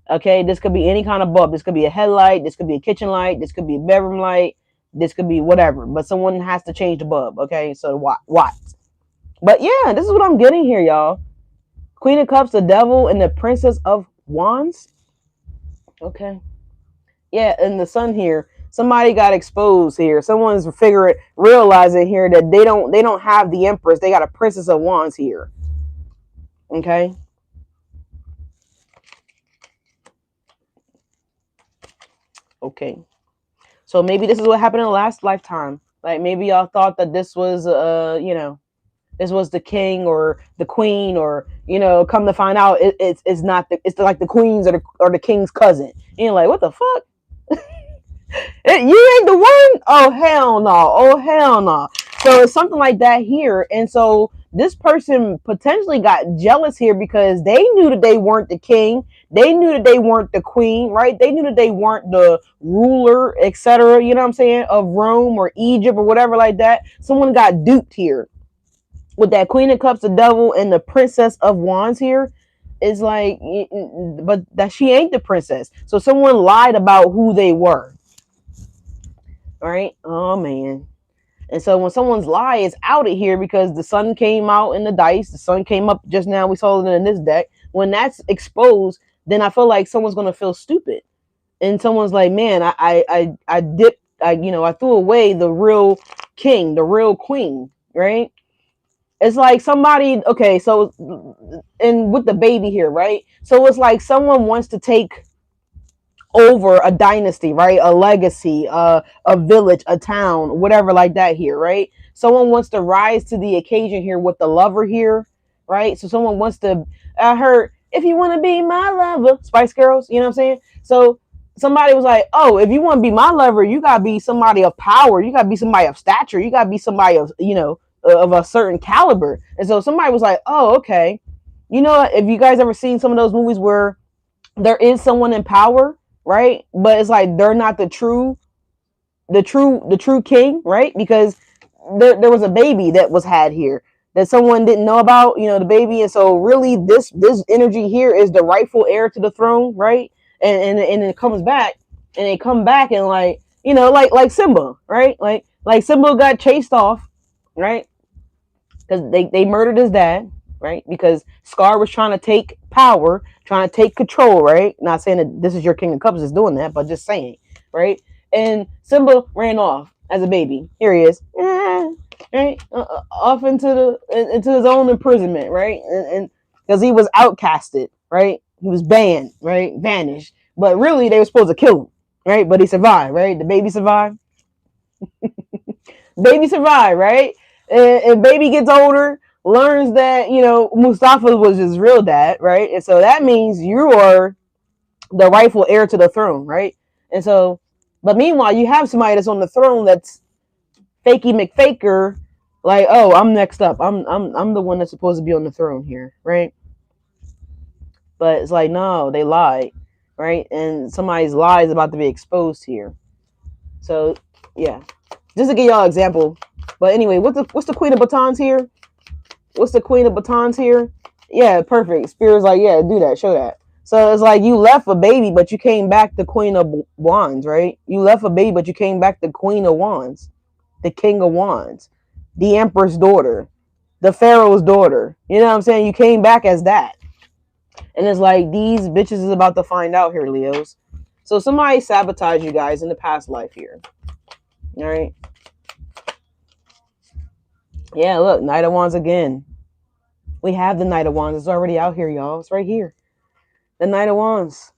Speaker 1: Okay, this could be any kind of bulb. This could be a headlight. This could be a kitchen light. This could be a bedroom light. This could be whatever. But someone has to change the bulb. Okay, so watts. But yeah, this is what I'm getting here, y'all. Queen of Cups, the Devil, and the Princess of Wands. Okay. Yeah, and the Sun here. Somebody got exposed here. Someone's realizing here that they don't have the Empress. They got a Princess of Wands here. Okay. Okay. So maybe this is what happened in the last lifetime. Like maybe y'all thought that this was you know, this was the king or the queen, or, you know, come to find out it's not it's like the queen's or the king's cousin. And you're like, what the fuck? You ain't the one? Oh hell no. Oh hell no. So it's something like that here. And so this person potentially got jealous here because they knew that they weren't the king. They knew that they weren't the queen, right? They knew that they weren't the ruler, etc. You know what I'm saying? Of Rome or Egypt or whatever like that. Someone got duped here with that Queen of Cups, the Devil, and the Princess of Wands here. Is like, but that she ain't the princess. So someone lied about who they were. All right. Oh man. And so when someone's lie is outed here because the sun came out in the dice, the sun came up just now, we saw it in this deck. When that's exposed, then I feel like someone's gonna feel stupid, and someone's like, man, I dipped, I threw away the real king, the real queen, right? It's like somebody, okay, so, and with the baby here, right? So it's like someone wants to take over a dynasty, right? A legacy, a village, a town, whatever like that here, right? Someone wants to rise to the occasion here with the lover here, right? So someone wants to, I heard, if you want to be my lover, Spice Girls, you know what I'm saying? So somebody was like, oh, if you want to be my lover, you got to be somebody of power. You got to be somebody of stature. You got to be somebody of, of a certain caliber. And so somebody was like, oh, okay. You know, if you guys ever seen some of those movies where there is someone in power, right? But it's like they're not the true king, right? Because there was a baby that was had here that someone didn't know about, the baby. And so really this energy here is the rightful heir to the throne, right? And it comes back, and they come back, and like, like Simba, right? Like Simba got chased off, right? Because they murdered his dad, right? Because Scar was trying to take power, trying to take control, right? Not saying that this is your King of Cups is doing that, but just saying, right? And Simba ran off as a baby. Here he is, right? Off into his own imprisonment, right? And because he was outcasted, right? He was banned, right? Vanished. But really, they were supposed to kill him, right? But he survived, right? The baby survived. Baby survived, right? And baby gets older, learns that Mustafa was his real dad, right? And so that means you are the rightful heir to the throne, right? And so, but meanwhile, you have somebody that's on the throne that's fakey McFaker, like, oh, I'm next up. I'm the one that's supposed to be on the throne here, right? But it's like, no, they lied, right? And somebody's lie is about to be exposed here. So yeah, just to give y'all an example. But anyway, what's the Queen of Batons here? What's the Queen of Batons here? Yeah, perfect. Spirit's like, yeah, do that, show that. So it's like you left a baby, but you came back the Queen of Wands, right? You left a baby, but you came back the Queen of Wands, the King of Wands, the Empress daughter, the Pharaoh's daughter. You know what I'm saying? You came back as that. And it's like these bitches is about to find out here, Leos. So somebody sabotaged you guys in the past life here. All right. Yeah, look, Knight of Wands again. We have the Knight of Wands. It's already out here, y'all. It's right here. The Knight of Wands.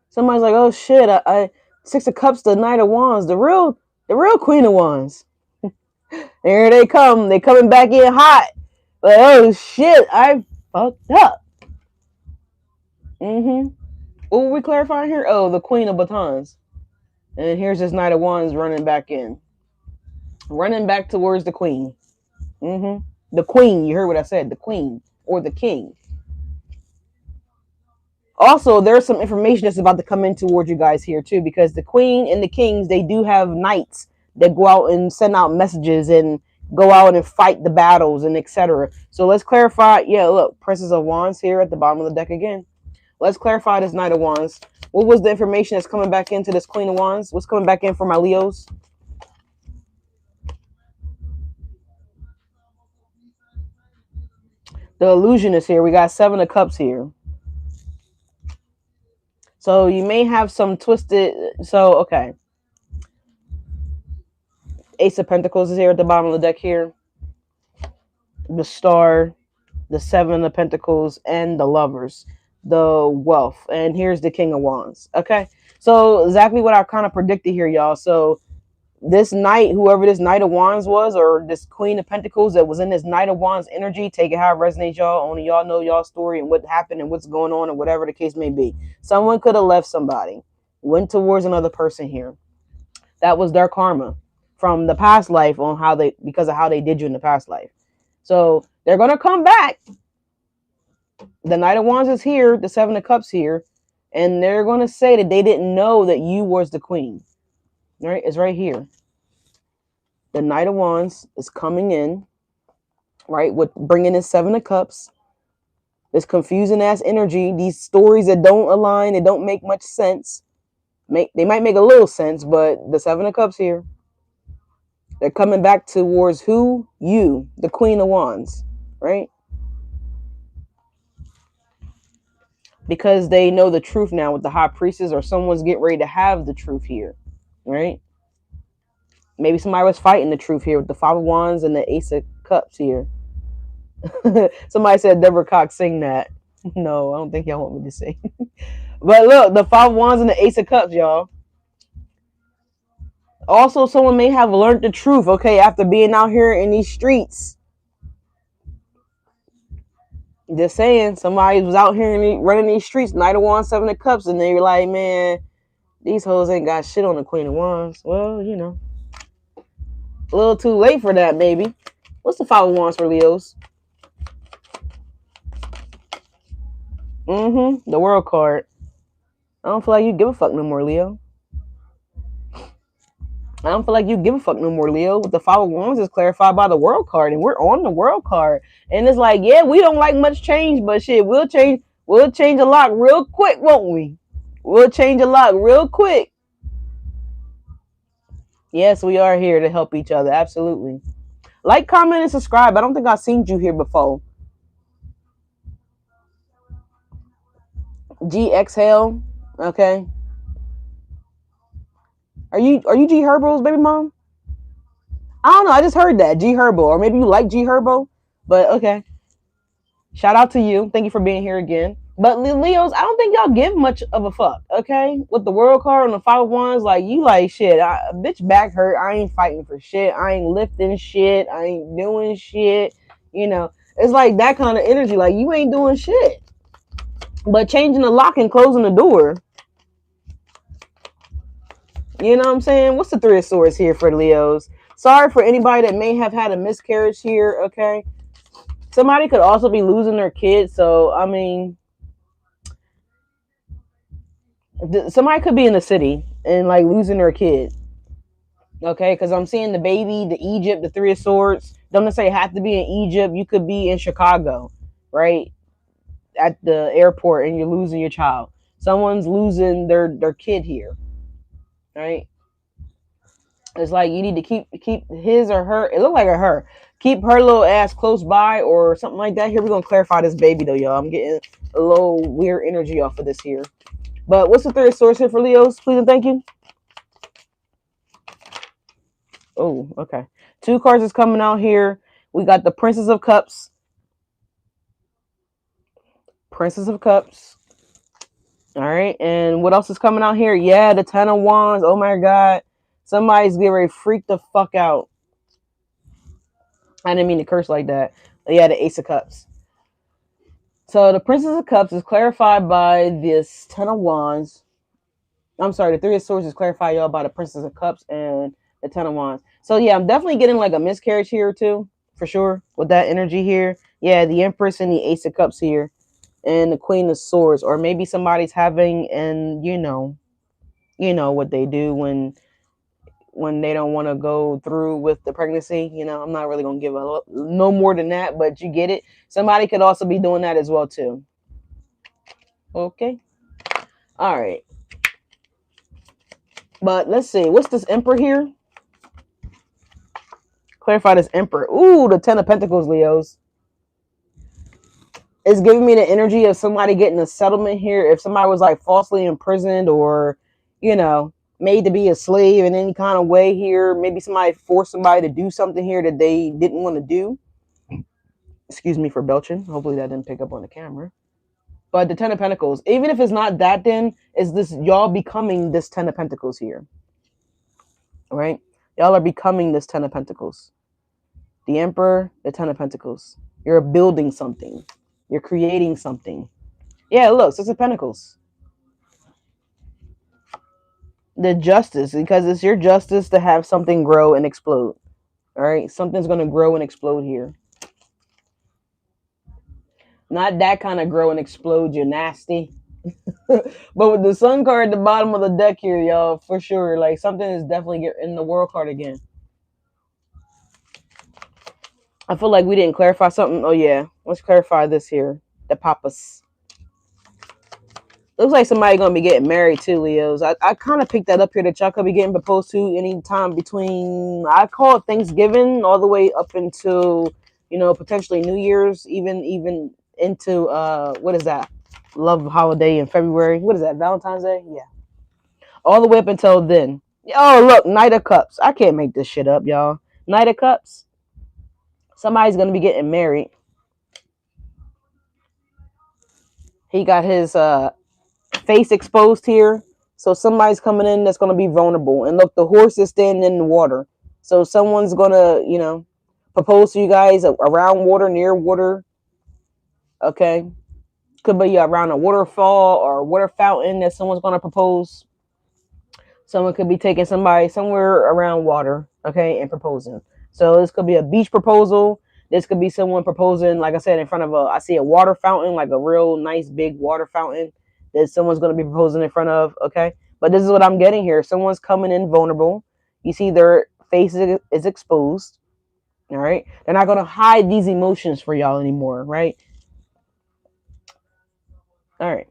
Speaker 1: Somebody's like, oh shit, I Six of Cups, the Knight of Wands, the real Queen of Wands. Here they come. They coming back in hot. Like, oh shit, I fucked up. What were we clarifying here? Oh, the Queen of Batons. And here's this Knight of Wands running back in. Running back towards the Queen. The Queen, you heard what I said, the Queen or the King. Also, there's some information that's about to come in towards you guys here too, because the Queen and the Kings, they do have knights that go out and send out messages and go out and fight the battles and etc. So let's clarify. Yeah, look, Princess of Wands here at the bottom of the deck again. Let's clarify this Knight of Wands. What was the information that's coming back into this Queen of Wands? What's coming back in for my Leos? The illusion is here. We got Seven of Cups here. So you may have some twisted. So, okay. Ace of Pentacles is here at the bottom of the deck here. The Star, the Seven of Pentacles, and the Lovers. The Wealth. And here's the King of Wands. Okay. So exactly what I kind of predicted here, y'all. So this knight, whoever this Knight of Wands was, or this Queen of Pentacles that was in this Knight of Wands energy, take it how it resonates, y'all. Only y'all know y'all story and what happened and what's going on and whatever the case may be. Someone could have left somebody, went towards another person here. That was their karma from the past life on because of how they did you in the past life. So they're going to come back. The Knight of Wands is here, the Seven of Cups here, and they're going to say that they didn't know that you was the Queen. Right? It's right here. The Knight of Wands is coming in, right, with bringing in Seven of Cups. This confusing ass energy, these stories that don't align, they don't make much sense. They might make a little sense, but the Seven of Cups here, they're coming back towards who? You, the Queen of Wands, right? Because they know the truth now with the High Priestess, or someone's getting ready to have the truth here, right? Maybe somebody was fighting the truth here with the Five of Wands and the Ace of Cups here. Somebody said Deborah Cox sing that. No, I don't think y'all want me to sing. But look, the Five of Wands and the Ace of Cups, y'all. Also, someone may have learned the truth, okay, after being out here in these streets. Just saying, somebody was out here running these streets, Knight of Wands, Seven of Cups, and they were like, man, these hoes ain't got shit on the Queen of Wands. Well, you know, a little too late for that, maybe. What's the Five of Wands for Leos? The world card. I don't feel like you give a fuck no more, Leo. I don't feel like you give a fuck no more, Leo. With the Five of Wands is clarified by the world card, and we're on the world card. And it's like, yeah, we don't like much change, but shit, we'll change. We'll change a lot real quick, won't we? We'll change a lot real quick. Yes, we are here to help each other. Absolutely. Like, comment, and subscribe. I don't think I've seen you here before. G exhale. Okay. Are you G Herbo's baby mom? I don't know. I just heard that G Herbo, or maybe you like G Herbo. But okay. Shout out to you. Thank you for being here again. But Leos, I don't think y'all give much of a fuck, okay? With the world card on the Five of Wands, like you like shit. Bitch back hurt. I ain't fighting for shit. I ain't lifting shit. I ain't doing shit. You know, it's like that kind of energy. Like you ain't doing shit. But changing the lock and closing the door. You know what I'm saying? What's the Three of Swords here for Leos? Sorry for anybody that may have had a miscarriage here, okay? Somebody could also be losing their kid. So, I mean, somebody could be in the city and like losing their kid. Okay, because I'm seeing the baby, the Egypt, the Three of Swords. Don't necessarily have to be in Egypt. You could be in Chicago, right? At the airport and you're losing your child. Someone's losing their kid here. Right? It's like you need to keep his or her. It looked like a her. Keep her little ass close by or something like that. Here we're gonna clarify this baby though, y'all. I'm getting a little weird energy off of this here. But what's the third source here for Leos? Please and thank you. Oh, okay. Two cards is coming out here. We got the Princess of Cups. Princess of Cups. All right. And what else is coming out here? Yeah, the Ten of Wands. Oh my God. Somebody's getting ready to freak the fuck out. I didn't mean to curse like that. But yeah, the Ace of Cups. So the Princess of Cups is clarified by this Ten of Wands. I'm sorry, the Three of Swords is clarified, y'all, by the Princess of Cups and the Ten of Wands. So yeah, I'm definitely getting like a miscarriage here too, for sure, with that energy here. Yeah, the Empress and the Ace of Cups here, and the Queen of Swords, or maybe somebody's having, and you know what they do when they don't want to go through with the pregnancy. You know, I'm not really gonna give no more than that, but you get it. Somebody could also be doing that as well too. Okay. All right. But let's see. What's this Emperor here? Clarify this Emperor. Ooh, the Ten of Pentacles, Leos. It's giving me the energy of somebody getting a settlement here. If somebody was like falsely imprisoned or, made to be a slave in any kind of way here. Maybe somebody forced somebody to do something here that they didn't want to do. Excuse me for belching. Hopefully that didn't pick up on the camera. But the Ten of Pentacles, even if it's not that, then is this y'all becoming this Ten of Pentacles here. All right? Y'all are becoming this Ten of Pentacles. The Emperor, the Ten of Pentacles. You're building something. You're creating something. Yeah, look, Six of Pentacles. The Justice, because it's your justice to have something grow and explode. All right? Something's going to grow and explode here. Not that kind of grow and explode, you're nasty. But with the Sun card at the bottom of the deck here, y'all, for sure, like something is definitely in the World card again. I feel like we didn't clarify something. Oh, yeah. Let's clarify this here. The Papas. Looks like somebody going to be getting married too, Leos. I kind of picked that up here that y'all could be getting proposed to anytime between, I call it Thanksgiving, all the way up until, potentially New Year's, even into, what is that? Love holiday in February. What is that? Valentine's Day? Yeah. All the way up until then. Oh, look, Knight of Cups. I can't make this shit up, y'all. Knight of Cups. Somebody's going to be getting married. He got his face exposed here. So somebody's coming in that's going to be vulnerable. And look, the horse is standing in the water. So someone's going to, propose to you guys around water, near water. Okay. Could be around a waterfall or a water fountain that someone's going to propose. Someone could be taking somebody somewhere around water, okay, and proposing. So this could be a beach proposal. This could be someone proposing, like I said, in front of I see a water fountain, like a real nice big water fountain that someone's going to be proposing in front of. Okay. But this is what I'm getting here. Someone's coming in vulnerable. You see their face is exposed. All right. They're not going to hide these emotions for y'all anymore. Right. All right.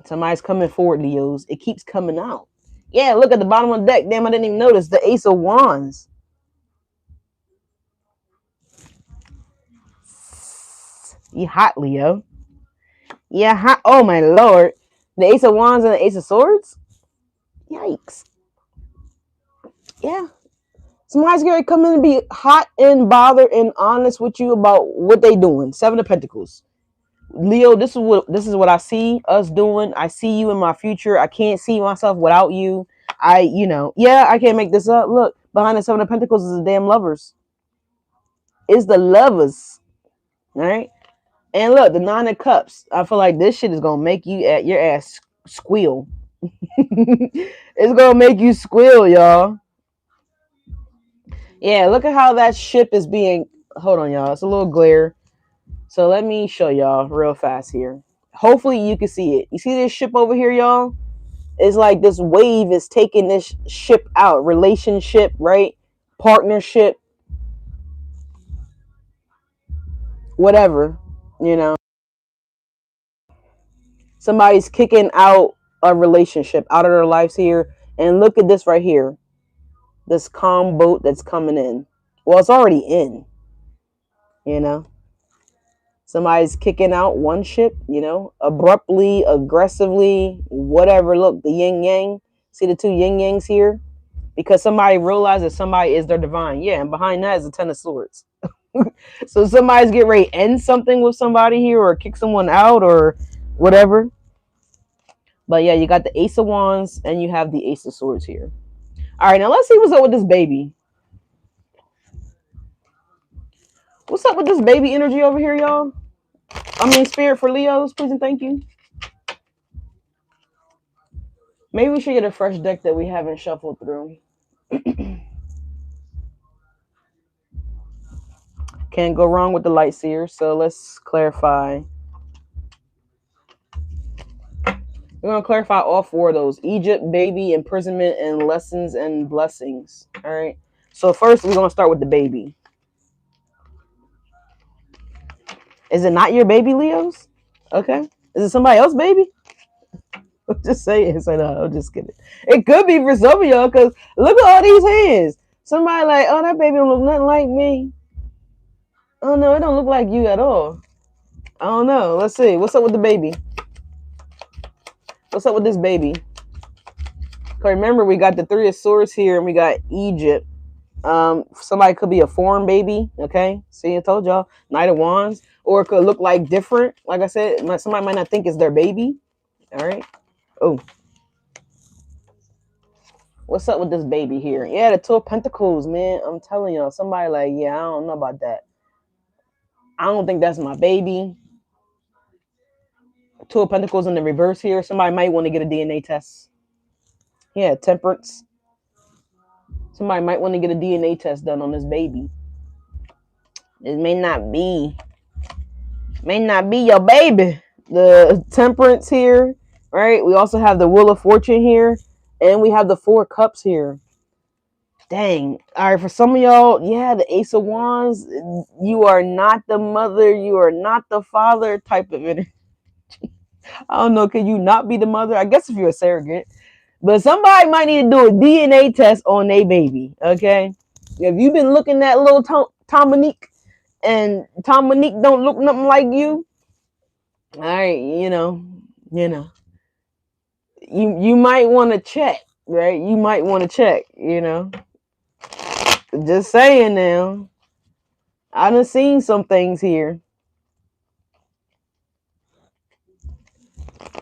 Speaker 1: Somebody's coming forward, Leos. It keeps coming out. Yeah, look at the bottom of the deck. Damn, I didn't even notice the Ace of Wands. You hot, Leo. Yeah, hot. Oh, my Lord. The Ace of Wands and the Ace of Swords? Yikes. Yeah. Somebody's going to come in and be hot and bothered and honest with you about what they doing. Seven of Pentacles. Leo, this is what I see us doing. I see you in my future. I can't see myself without you. I can't make this up. Look, behind the Seven of Pentacles is the damn lovers. It's the lovers. All right. And look, the Nine of Cups. I feel like this shit is gonna make you at your ass squeal. It's gonna make you squeal, y'all. Yeah, look at how that ship is being. Hold on, y'all. It's a little glare. So let me show y'all real fast here. Hopefully you can see it. You see this ship over here, y'all? It's like this wave is taking this ship out. Relationship, right? Partnership. Whatever, you know. Somebody's kicking out a relationship out of their lives here. And look at this right here. This calm boat that's coming in. Well, it's already in. You know. Somebody's kicking out one ship, you know, abruptly, aggressively, whatever. Look, the yin yang. See the two yin yangs here? Because somebody realizes somebody is their divine. Yeah, and behind that is the Ten of Swords. So somebody's getting ready to end something with somebody here or kick someone out or whatever. But yeah, you got the Ace of Wands and you have the Ace of Swords here. All right, now let's see what's up with this baby. What's up with this baby energy over here, y'all? I mean, spirit for Leos, please and thank you. Maybe we should get a fresh deck that we haven't shuffled through. Can't go wrong with the light seer, so let's clarify. We're going to clarify all four of those. Egypt, baby, imprisonment, and lessons and blessings. All right. So first, we're going to start with the baby. Is it not your baby, Leos? Okay. Is it somebody else's baby? I'm just saying. So no, I'm just kidding. It could be for some of y'all because look at all these hands. Somebody like, oh, that baby don't look nothing like me. Oh, no, it don't look like you at all. I don't know. Let's see. What's up with the baby? What's up with this baby? Okay, remember, we got the Three of Swords here and we got Egypt. Somebody could be a foreign baby. Okay. See, I told y'all. Knight of Wands. Or it could look like different. Like I said, somebody might not think it's their baby. All right. Oh. What's up with this baby here? Yeah, the Two of Pentacles, man. I'm telling y'all. Somebody like, yeah, I don't know about that. I don't think that's my baby. Two of Pentacles in the reverse here. Somebody might want to get a DNA test. Yeah, Temperance. Somebody might want to get a DNA test done on this baby. It may not be your baby. The Temperance here, right? We also have the Wheel of Fortune here, and we have the Four of Cups here. Dang. All right, for some of y'all, yeah, the Ace of Wands. You are not the mother. You are not the father type of energy. I don't know. Can you not be the mother? I guess if you're a surrogate. But somebody might need to do a DNA test on their baby, okay? If you've been looking at little Dominique and Dominique don't look nothing like you, all right, you might want to check, right? You might want to check, Just saying now. I done seen some things here.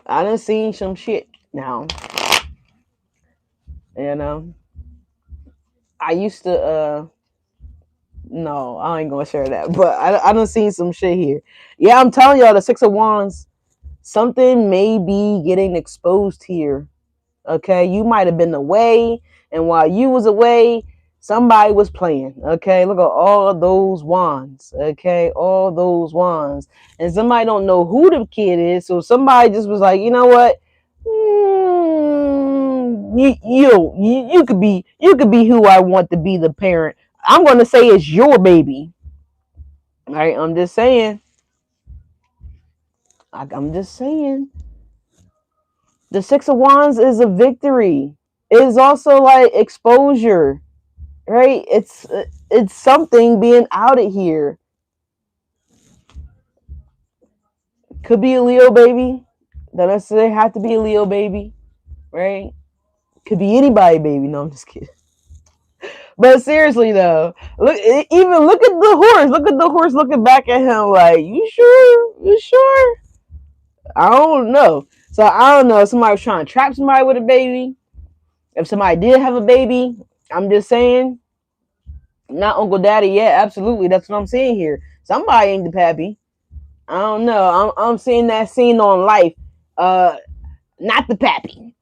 Speaker 1: I done seen some shit now. I used to, no, I ain't gonna share that. But I done seen some shit here. Yeah, I'm telling y'all, the Six of Wands, something may be getting exposed here. Okay, you might have been away, and while you was away, Somebody was playing, okay? Look at all of those wands, okay? All those wands. And somebody don't know who the kid is, so somebody just was like, you know what? You could be who I want to be the parent. I'm gonna say it's your baby. All right, I'm just saying. I'm just saying. The Six of Wands is a victory. It is also like exposure, right? It's something being outed here. Could be a Leo baby. Don't necessarily have to be a Leo baby, right? Could be anybody baby. No, I'm just kidding. But seriously though, look at the horse. Look at the horse looking back at him like, you sure? You sure? I don't know. So I don't know if somebody was trying to trap somebody with a baby. If somebody did have a baby, I'm just saying, not Uncle Daddy. Yeah, absolutely. That's what I'm saying here. Somebody ain't the pappy. I don't know. I'm seeing that scene on Life. Not the pappy.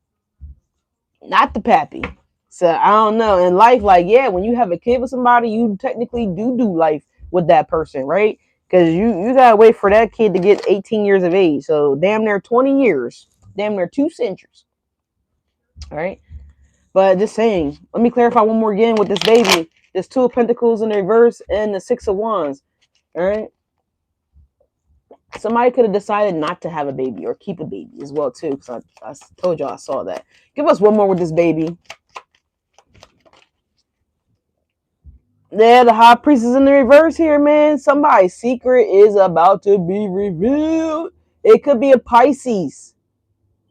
Speaker 1: Not the pappy. So I don't know. In Life, like, yeah, when you have a kid with somebody, you technically do life with that person, right? Because you gotta wait for that kid to get 18 years of age. So damn near 20 years. Damn near 2 centuries. All right. But just saying, let me clarify one more again with this baby. There's Two of Pentacles in the reverse and the Six of Wands. All right. Somebody could have decided not to have a baby or keep a baby as well too. Because I told y'all I saw that. Give us one more with this baby. Yeah, the High Priestess in the reverse here, man. Somebody's secret is about to be revealed. It could be a Pisces,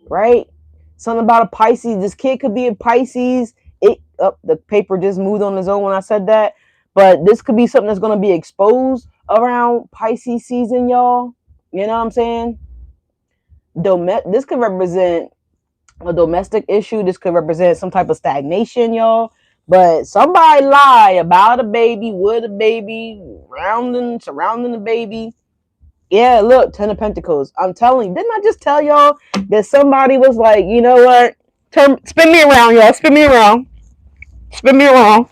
Speaker 1: right? Something about a Pisces. This kid could be a Pisces. The paper just moved on its own when I said that. But this could be something that's going to be exposed around Pisces season, y'all. You know what I'm saying? This could represent a domestic issue. This could represent some type of stagnation, y'all. But somebody lie about a baby, with a baby, surrounding the baby. Yeah, look, Ten of Pentacles. I'm telling you, didn't I just tell y'all that somebody was like, you know what? Spin me around, y'all. Spin me around. Spin me around.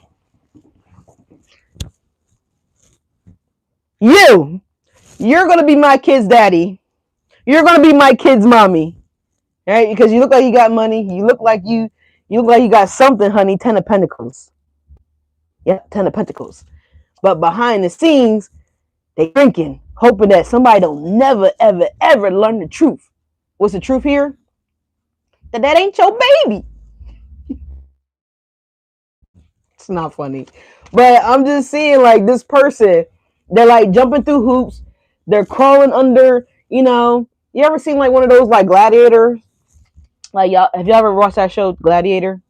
Speaker 1: You're gonna be my kid's daddy. You're gonna be my kid's mommy. Right? Because you look like you got money. You look like you got something, honey. Ten of Pentacles. Yep, Ten of Pentacles. But behind the scenes, they drinking, hoping that somebody don't never, ever, ever learn the truth. What's the truth here? That ain't your baby. It's not funny. But I'm just seeing like this person, they're like jumping through hoops. They're crawling under, you ever seen like one of those like gladiators? Like y'all, have y'all ever watched that show Gladiator?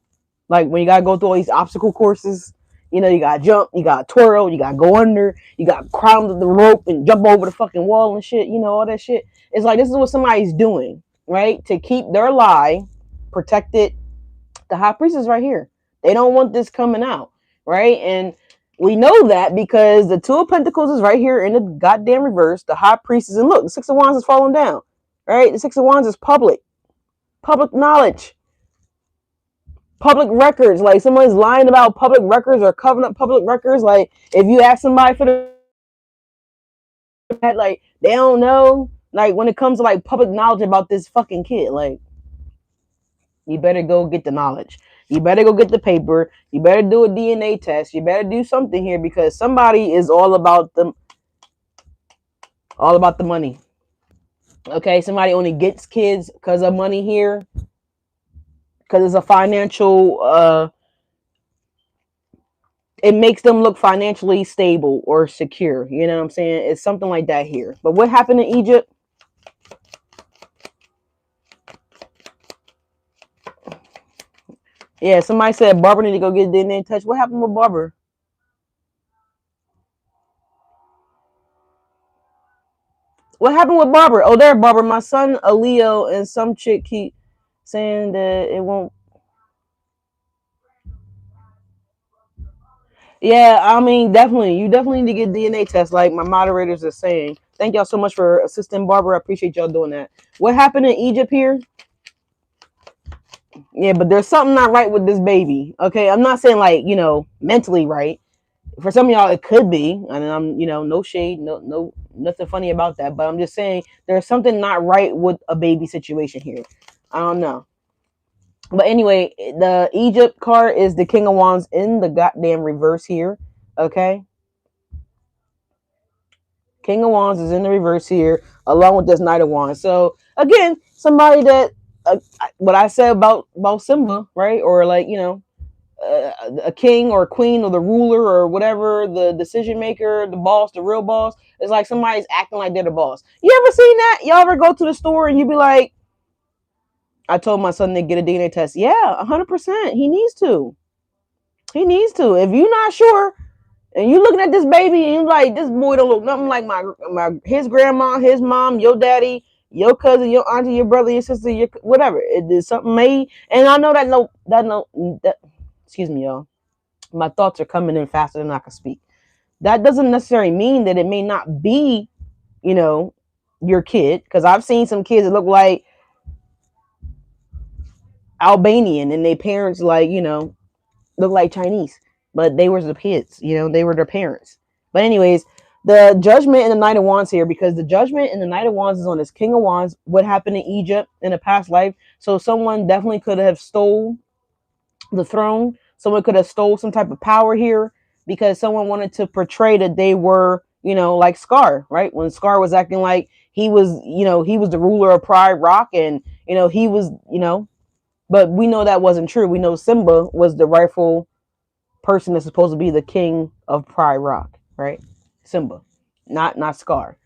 Speaker 1: Like when you gotta go through all these obstacle courses, you gotta jump, you gotta twirl, you gotta go under, you gotta climb the rope and jump over the fucking wall and shit, all that shit. It's like this is what somebody's doing, right? To keep their lie protected. The High Priestess right here. They don't want this coming out, right? And we know that because the Two of Pentacles is right here in the goddamn reverse. The High Priestess, and look, the Six of Wands is falling down, right? The Six of Wands is public knowledge. Public records, like someone's lying about public records or covering up public records. Like if you ask somebody for like they don't know. Like when it comes to like public knowledge about this fucking kid, like you better go get the knowledge. You better go get the paper. You better do a DNA test. You better do something here because somebody is all about the money. Okay, somebody only gets kids because of money here. Because it's a financial it makes them look financially stable or secure. You know what I'm saying? It's something like that here. But what happened in Egypt? Yeah, somebody said Barbara need to go get a DNA test. What happened with Barbara? What happened with Barbara? Oh, there, Barbara. My son, a Leo, and some chick keep saying that it won't. Yeah, I mean, definitely. You definitely need to get DNA tests like my moderators are saying. Thank y'all so much for assisting Barbara. I appreciate y'all doing that. What happened in Egypt here? Yeah, but there's something not right with this baby. Okay, I'm not saying like, mentally right. For some of y'all, it could be, and I'm, no shade, no, nothing funny about that. But I'm just saying there's something not right with a baby situation here. I don't know. But anyway, the Egypt card is the King of Wands in the goddamn reverse here. Okay, King of Wands is in the reverse here, along with this Knight of Wands. So again, somebody that what I said about Simba, right? Or like, a king or a queen or the ruler or whatever, the decision maker, the boss, the real boss. It's like somebody's acting like they're the boss. You ever seen that? Y'all ever go to the store and you be like, I told my son to get a DNA test. Yeah, 100%. He needs to. He needs to. If you're not sure, and you looking at this baby and you like, this boy don't look nothing like my his grandma, his mom, your daddy, your cousin, your auntie, your brother, your sister, your whatever. It is something made. And I know that excuse me, y'all. My thoughts are coming in faster than I can speak. That doesn't necessarily mean that it may not be, you know, your kid. Because I've seen some kids that look like Albanian and their parents like, look like Chinese. But they were the kids, they were their parents. But anyways, the judgment and the Knight of Wands here, because the judgment and the Knight of Wands is on this King of Wands, what happened in Egypt in a past life. So someone definitely could have stole the throne. Someone could have stole some type of power here because someone wanted to portray that they were, like Scar, right? When Scar was acting like he was the ruler of Pride Rock, and he was, but we know that wasn't true. We know Simba was the rightful person that's supposed to be the king of Pride Rock, right? Simba, not Scar.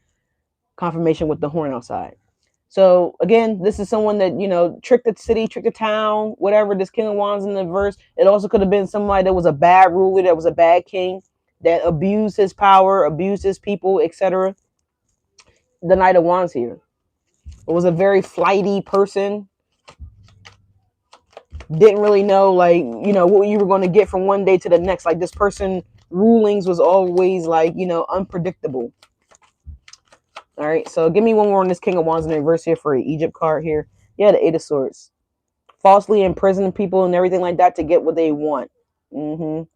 Speaker 1: Confirmation with the horn outside. So again, this is someone that tricked the city, tricked the town, whatever. This King of Wands in the verse. It also could have been somebody that was a bad ruler, that was a bad king, that abused his power, abused his people, etc. The Knight of Wands here. It was a very flighty person. Didn't really know, like, what you were going to get from one day to the next. Like, this person rulings was always like, unpredictable. All right, so give me one more on this King of Wands in the reverse here for an Egypt card here. Yeah, the Eight of Swords. Falsely imprisoning people and everything like that to get what they want.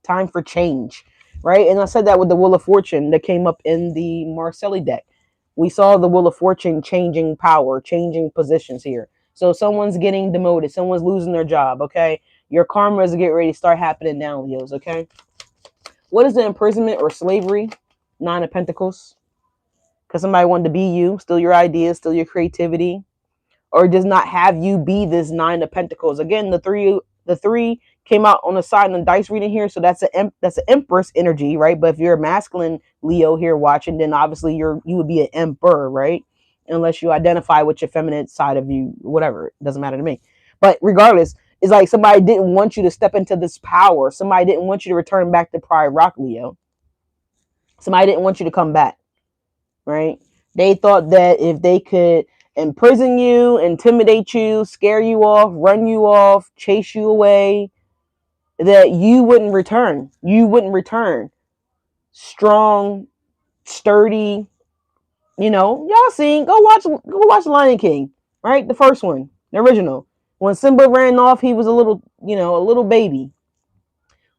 Speaker 1: Time for change, right? And I said that with the Wheel of Fortune that came up in the Marcelli deck. We saw the Wheel of Fortune changing power, changing positions here. So someone's getting demoted, someone's losing their job, okay? Your karma is getting ready to start happening now, Leos, okay? What is the imprisonment or slavery? Nine of Pentacles. Because somebody wanted to be you, steal your ideas, steal your creativity, or does not have you be this Nine of Pentacles. Again, the three came out on the side in the dice reading here, so that's an Empress energy, right? But if you're a masculine Leo here watching, then obviously you would be an Emperor, right? Unless you identify with your feminine side of you, whatever, it doesn't matter to me. But regardless, it's like somebody didn't want you to step into this power. Somebody didn't want you to return back to Pride Rock, Leo. Somebody didn't want you to come back, right? They thought that if they could imprison you, intimidate you, scare you off, run you off, chase you away, that you wouldn't return. You wouldn't return. Strong, sturdy, y'all seen, go watch Lion King, right? The first one, the original. When Simba ran off, he was a little baby.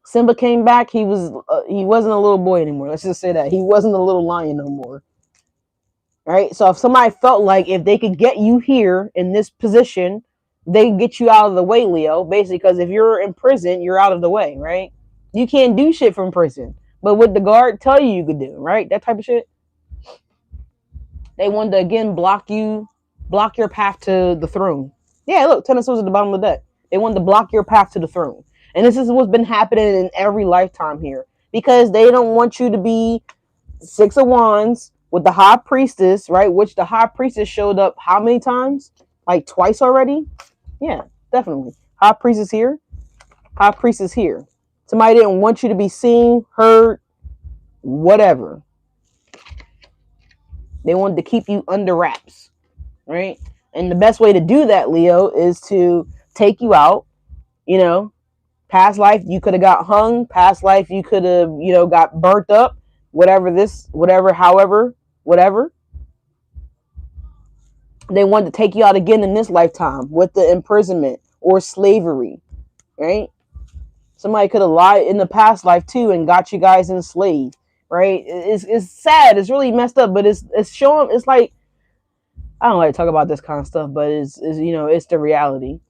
Speaker 1: Simba came back, he wasn't a little boy anymore. Let's just say that. He wasn't a little lion no more. Right? So if somebody felt like if they could get you here in this position, they can get you out of the way, Leo. Basically, because if you're in prison, you're out of the way, right? You can't do shit from prison. But what the guard tell you could do, right? That type of shit. They wanted to again block your path to the throne. Yeah, look, Ten of Swords at the bottom of the deck. They wanted to block your path to the throne. And this is what's been happening in every lifetime here. Because they don't want you to be Six of Wands with the High Priestess, right? Which the High Priestess showed up how many times? Like twice already? Yeah, definitely. High Priestess here. High Priestess here. Somebody didn't want you to be seen, heard, whatever. They wanted to keep you under wraps, right? And the best way to do that, Leo, is to take you out. Past life, you could have got hung. Past life, you could have, got burnt up. Whatever. They wanted to take you out again in this lifetime with the imprisonment, or slavery, right? Somebody could have lied in the past life too and got you guys enslaved, right? It's sad. It's really messed up, but it's showing. It's like, I don't like to talk about this kind of stuff, but it's it's the reality.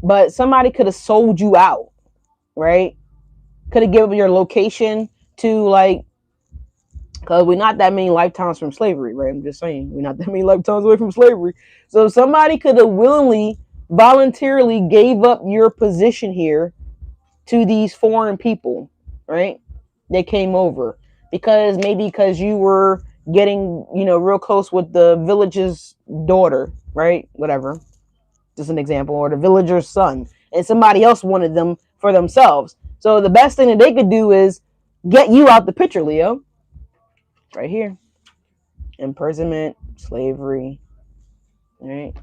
Speaker 1: But somebody could have sold you out, right? Could have given your location to, like, because we're not that many lifetimes from slavery, right? I'm just saying, we're not that many lifetimes away from slavery. So somebody could have willingly, voluntarily gave up your position here to these foreign people, right? They came over because you were getting, real close with the village's daughter, right? Whatever. Just an example, or the villager's son, and somebody else wanted them for themselves. So the best thing that they could do is get you out the picture, Leo. Right here. Imprisonment, slavery, right?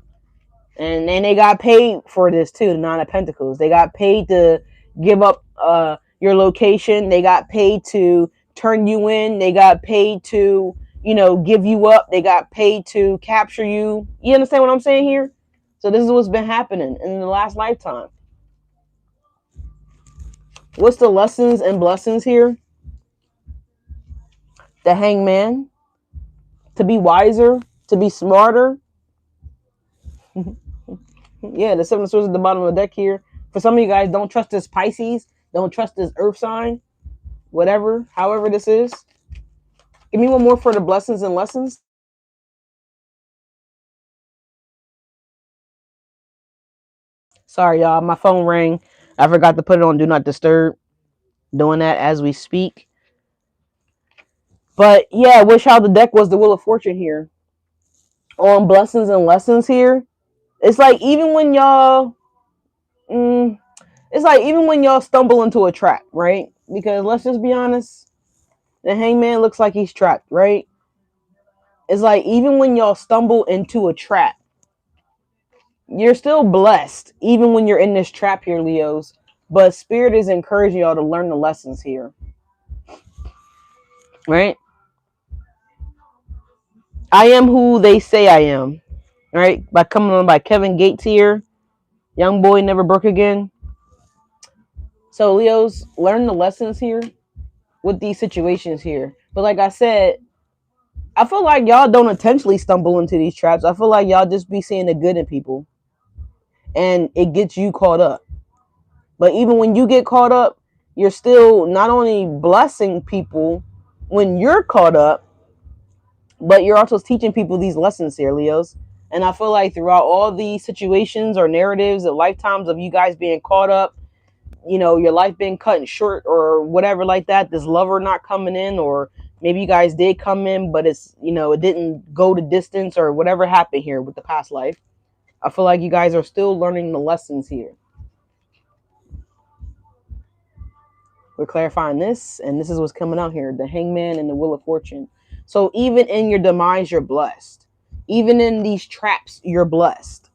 Speaker 1: And they got paid for this too, the Nine of Pentacles. They got paid to give up your location. They got paid to turn you in. They got paid to, give you up. They got paid to capture you. You understand what I'm saying here? So this is what's been happening in the last lifetime. What's the lessons and blessings here? The Hangman. To be wiser, to be smarter. Yeah, the Seven of Swords at the bottom of the deck here. For some of you guys, don't trust this Pisces. Don't trust this Earth sign. Whatever, however this is. Give me one more for the blessings and lessons. Sorry, y'all. My phone rang. I forgot to put it on Do Not Disturb. Doing that as we speak. But yeah, I wish how the deck was the Wheel of Fortune here. On blessings and lessons here. It's like even when y'all... it's like even when y'all stumble into a trap, right? Because let's just be honest. The Hangman looks like he's trapped, right? It's like even when y'all stumble into a trap, you're still blessed, even when you're in this trap here, Leos. But Spirit is encouraging y'all to learn the lessons here. Right? I am who they say I am. Right? By coming on by Kevin Gates here. Young boy never broke again. So Leos, learn the lessons here with these situations here. But like I said, I feel like y'all don't intentionally stumble into these traps. I feel like y'all just be seeing the good in people. And it gets you caught up. But even when you get caught up, you're still not only blessing people when you're caught up, but you're also teaching people these lessons here, Leos. And I feel like throughout all these situations or narratives of lifetimes of you guys being caught up, your life being cut short or whatever like that, this lover not coming in, or maybe you guys did come in, but it's, it didn't go the distance or whatever happened here with the past life. I feel like you guys are still learning the lessons here. We're clarifying this, and this is what's coming out here, the Hangman and the Wheel of Fortune. So even in your demise, you're blessed. Even in these traps, you're blessed,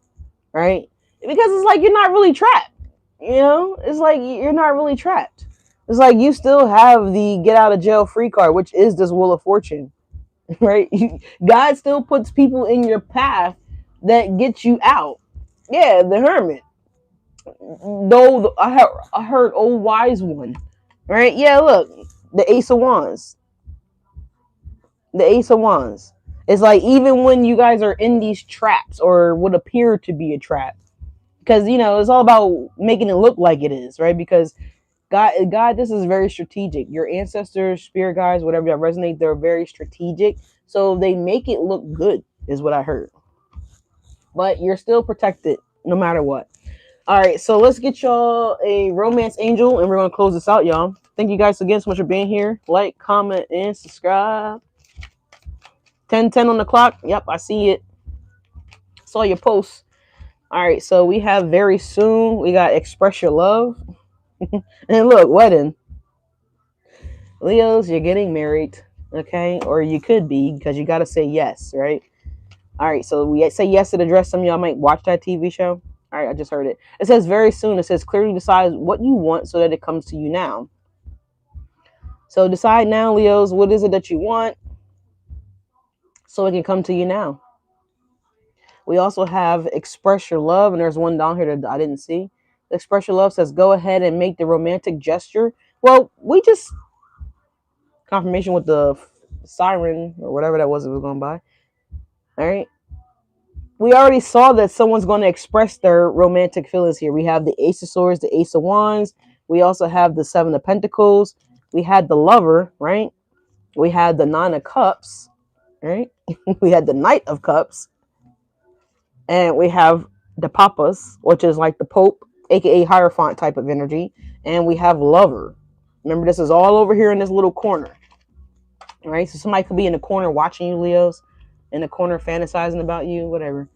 Speaker 1: right? Because it's like you're not really trapped. It's like you're not really trapped. It's like you still have the get out of jail free card, which is this Wheel of Fortune, right? God still puts people in your path that get you out. Yeah, the Hermit. Though I heard old wise one. Right? Yeah, look, the Ace of Wands. The Ace of Wands. It's like even when you guys are in these traps or would appear to be a trap, because it's all about making it look like it is, right? Because God, this is very strategic. Your ancestors, spirit guides, whatever that resonate, they're very strategic. So they make it look good, is what I heard. But you're still protected no matter what. All right, so let's get y'all a romance angel, and we're gonna close this out, y'all. Thank you guys again so much for being here. Like, comment, and subscribe. 10:10 on the clock. Yep, I see it. Saw your post. All right, so we have very soon. We got express your love, and look, wedding. Leos, you're getting married, okay? Or you could be, because you gotta say yes, right? All right, so we say yes to the dress. Some of y'all might watch that TV show. All right, I just heard it. It says very soon. It says clearly decide what you want so that it comes to you now. So decide now, Leos, what is it that you want so it can come to you now. We also have express your love, and there's one down here that I didn't see. Express your love says go ahead and make the romantic gesture. Well, we just confirmation with the siren or whatever that was it was going by. All right. We already saw that someone's going to express their romantic feelings here. We have the Ace of Swords, the Ace of Wands. We also have the Seven of Pentacles. We had the Lover, right? We had the Nine of Cups, right? We had the Knight of Cups. And we have the Papas, which is like the Pope, aka Hierophant type of energy. And we have Lover. Remember, this is all over here in this little corner. All right? So somebody could be in the corner watching you, Leos, in the corner fantasizing about you, whatever.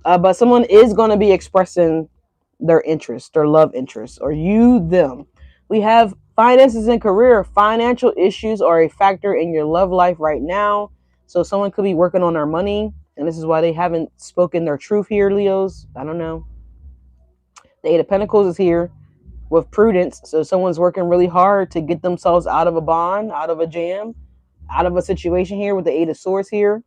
Speaker 1: But someone is going to be expressing their interest, their love interest, or you, them. We have finances and career. Financial issues are a factor in your love life right now. So someone could be working on their money, and this is why they haven't spoken their truth here, Leos. I don't know. The Eight of Pentacles is here with prudence. So someone's working really hard to get themselves out of a bond, out of a jam, out of a situation here with the Eight of Swords here.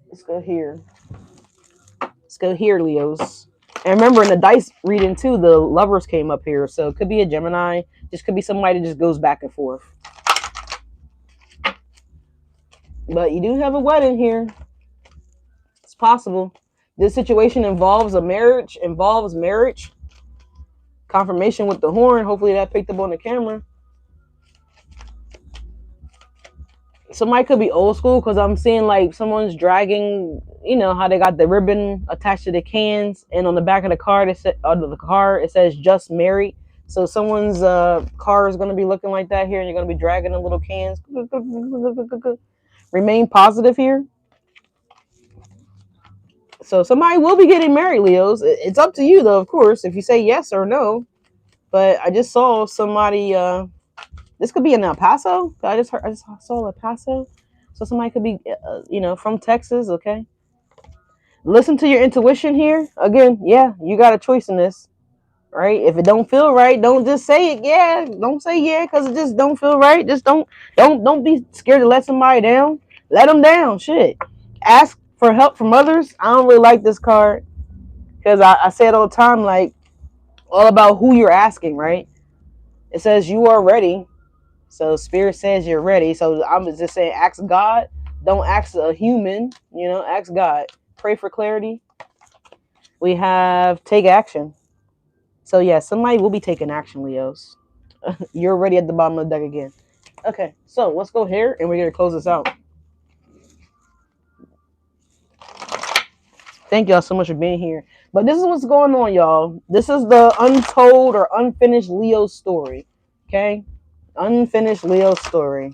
Speaker 1: Let's go here. Let's go here, Leos. And remember, in the dice reading too, the Lovers came up here. So it could be a Gemini. This could be somebody that just goes back and forth. But you do have a wedding here. It's possible. This situation involves marriage. Confirmation with the horn. Hopefully that picked up on the camera. Somebody could be old school because I'm seeing like someone's dragging, you know, how they got the ribbon attached to the cans, and on the back of the car, it says just married. So someone's car is going to be looking like that here, and you're going to be dragging the little cans. Remain positive here. So somebody will be getting married, Leos. It's up to you, though, of course, if you say yes or no. But I just saw somebody. This could be in El Paso. I just saw El Paso. So somebody could be, from Texas. Okay. Listen to your intuition here. Again, yeah, you got a choice in this, right? If it don't feel right, don't just say it. Yeah, don't say yeah because it just don't feel right. Just don't be scared to let somebody down. Let them down. Shit. Ask for help from others. I don't really like this card because I say it all the time, like all about who you're asking, right? It says you are ready. So Spirit says you're ready. So I'm just saying, ask God. Don't ask a human. Ask God. Pray for clarity. We have take action. So yeah, somebody will be taking action, Leos. You're already at the bottom of the deck again. Okay, so let's go here and we're going to close this out. Thank y'all so much for being here. But this is what's going on, y'all. This is the untold or unfinished Leo story. Okay? Unfinished Leo story.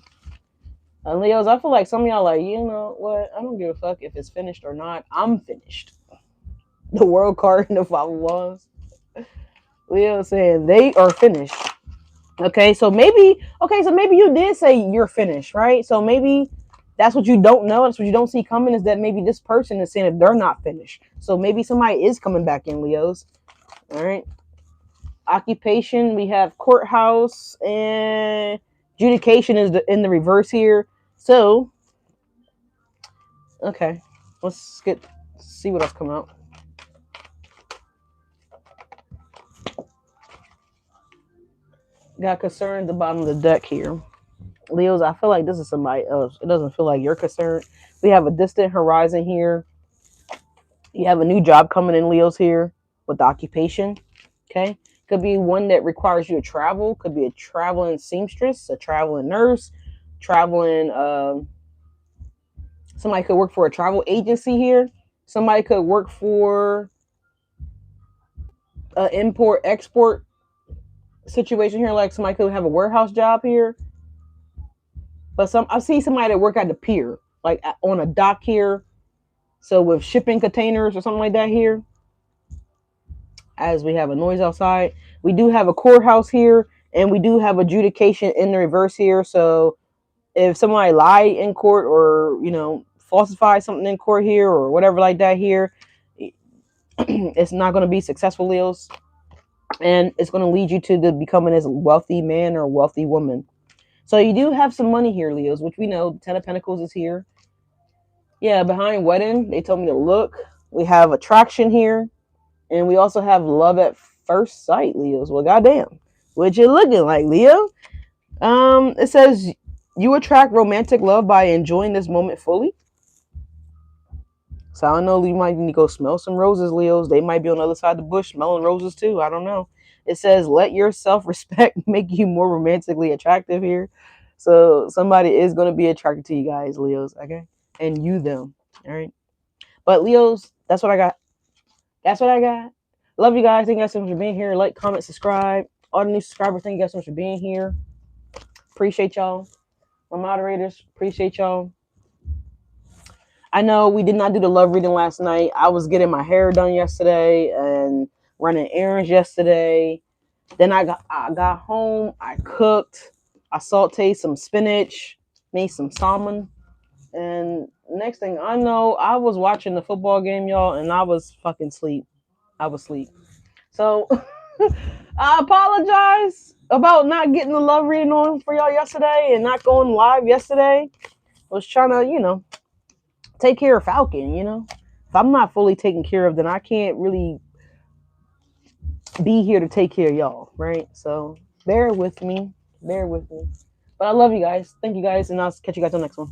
Speaker 1: Leos, I feel like some of y'all like, you know what? I don't give a fuck if it's finished or not. I'm finished. The world card and the Five of Wands. Leo saying they are finished. Okay, so maybe you did say you're finished, right? So maybe that's what you don't know. That's what you don't see coming, is that maybe this person is saying that they're not finished. So maybe somebody is coming back in, Leos. All right. Occupation, we have courthouse, and adjudication is in the reverse here. So, okay, let's see what else come out. Got concerned at the bottom of the deck here. Leos, I feel like this is somebody else. It doesn't feel like you're concerned. We have a distant horizon here. You have a new job coming in, Leos, here with the occupation. Okay. Could be one that requires you to travel. Could be a traveling seamstress, a traveling nurse, traveling. Somebody could work for a travel agency here. Somebody could work for an import-export situation here. Like somebody could have a warehouse job here. But I see somebody that work at the pier, like on a dock here. So with shipping containers or something like that here. As we have a noise outside, we do have a courthouse here, and we do have adjudication in the reverse here. So if somebody lied in court or falsify something in court here or whatever like that here, it's not going to be successful, Leos, and it's going to lead you to becoming as a wealthy man or wealthy woman. So you do have some money here, Leos, which we know. 10 of Pentacles is here. Yeah, behind wedding, they told me to look. We have attraction here, and we also have love at first sight, Leos. Well, goddamn, what you looking like, Leo? It says you attract romantic love by enjoying this moment fully. So I don't know. You might need to go smell some roses, Leos. They might be on the other side of the bush smelling roses too. I don't know. It says let your self-respect make you more romantically attractive here. So somebody is going to be attracted to you guys, Leos. Okay, and you them. All right. But Leos, that's what I got. That's what I got. Love you guys. Thank you guys so much for being here. Like, comment, subscribe. All the new subscribers, thank you guys so much for being here. Appreciate y'all. My moderators, appreciate y'all. I know we did not do the love reading last night. I was getting my hair done yesterday and running errands yesterday. Then I got home. I cooked. I sauteed some spinach, made some salmon, and next thing I know, I was watching the football game, y'all, and I was fucking sleep. I was asleep. So I apologize about not getting the love reading on for y'all yesterday and not going live yesterday. I was trying to, take care of Falcon. If I'm not fully taken care of, then I can't really be here to take care of y'all, right? So bear with me. Bear with me. But I love you guys. Thank you guys, and I'll catch you guys on the next one.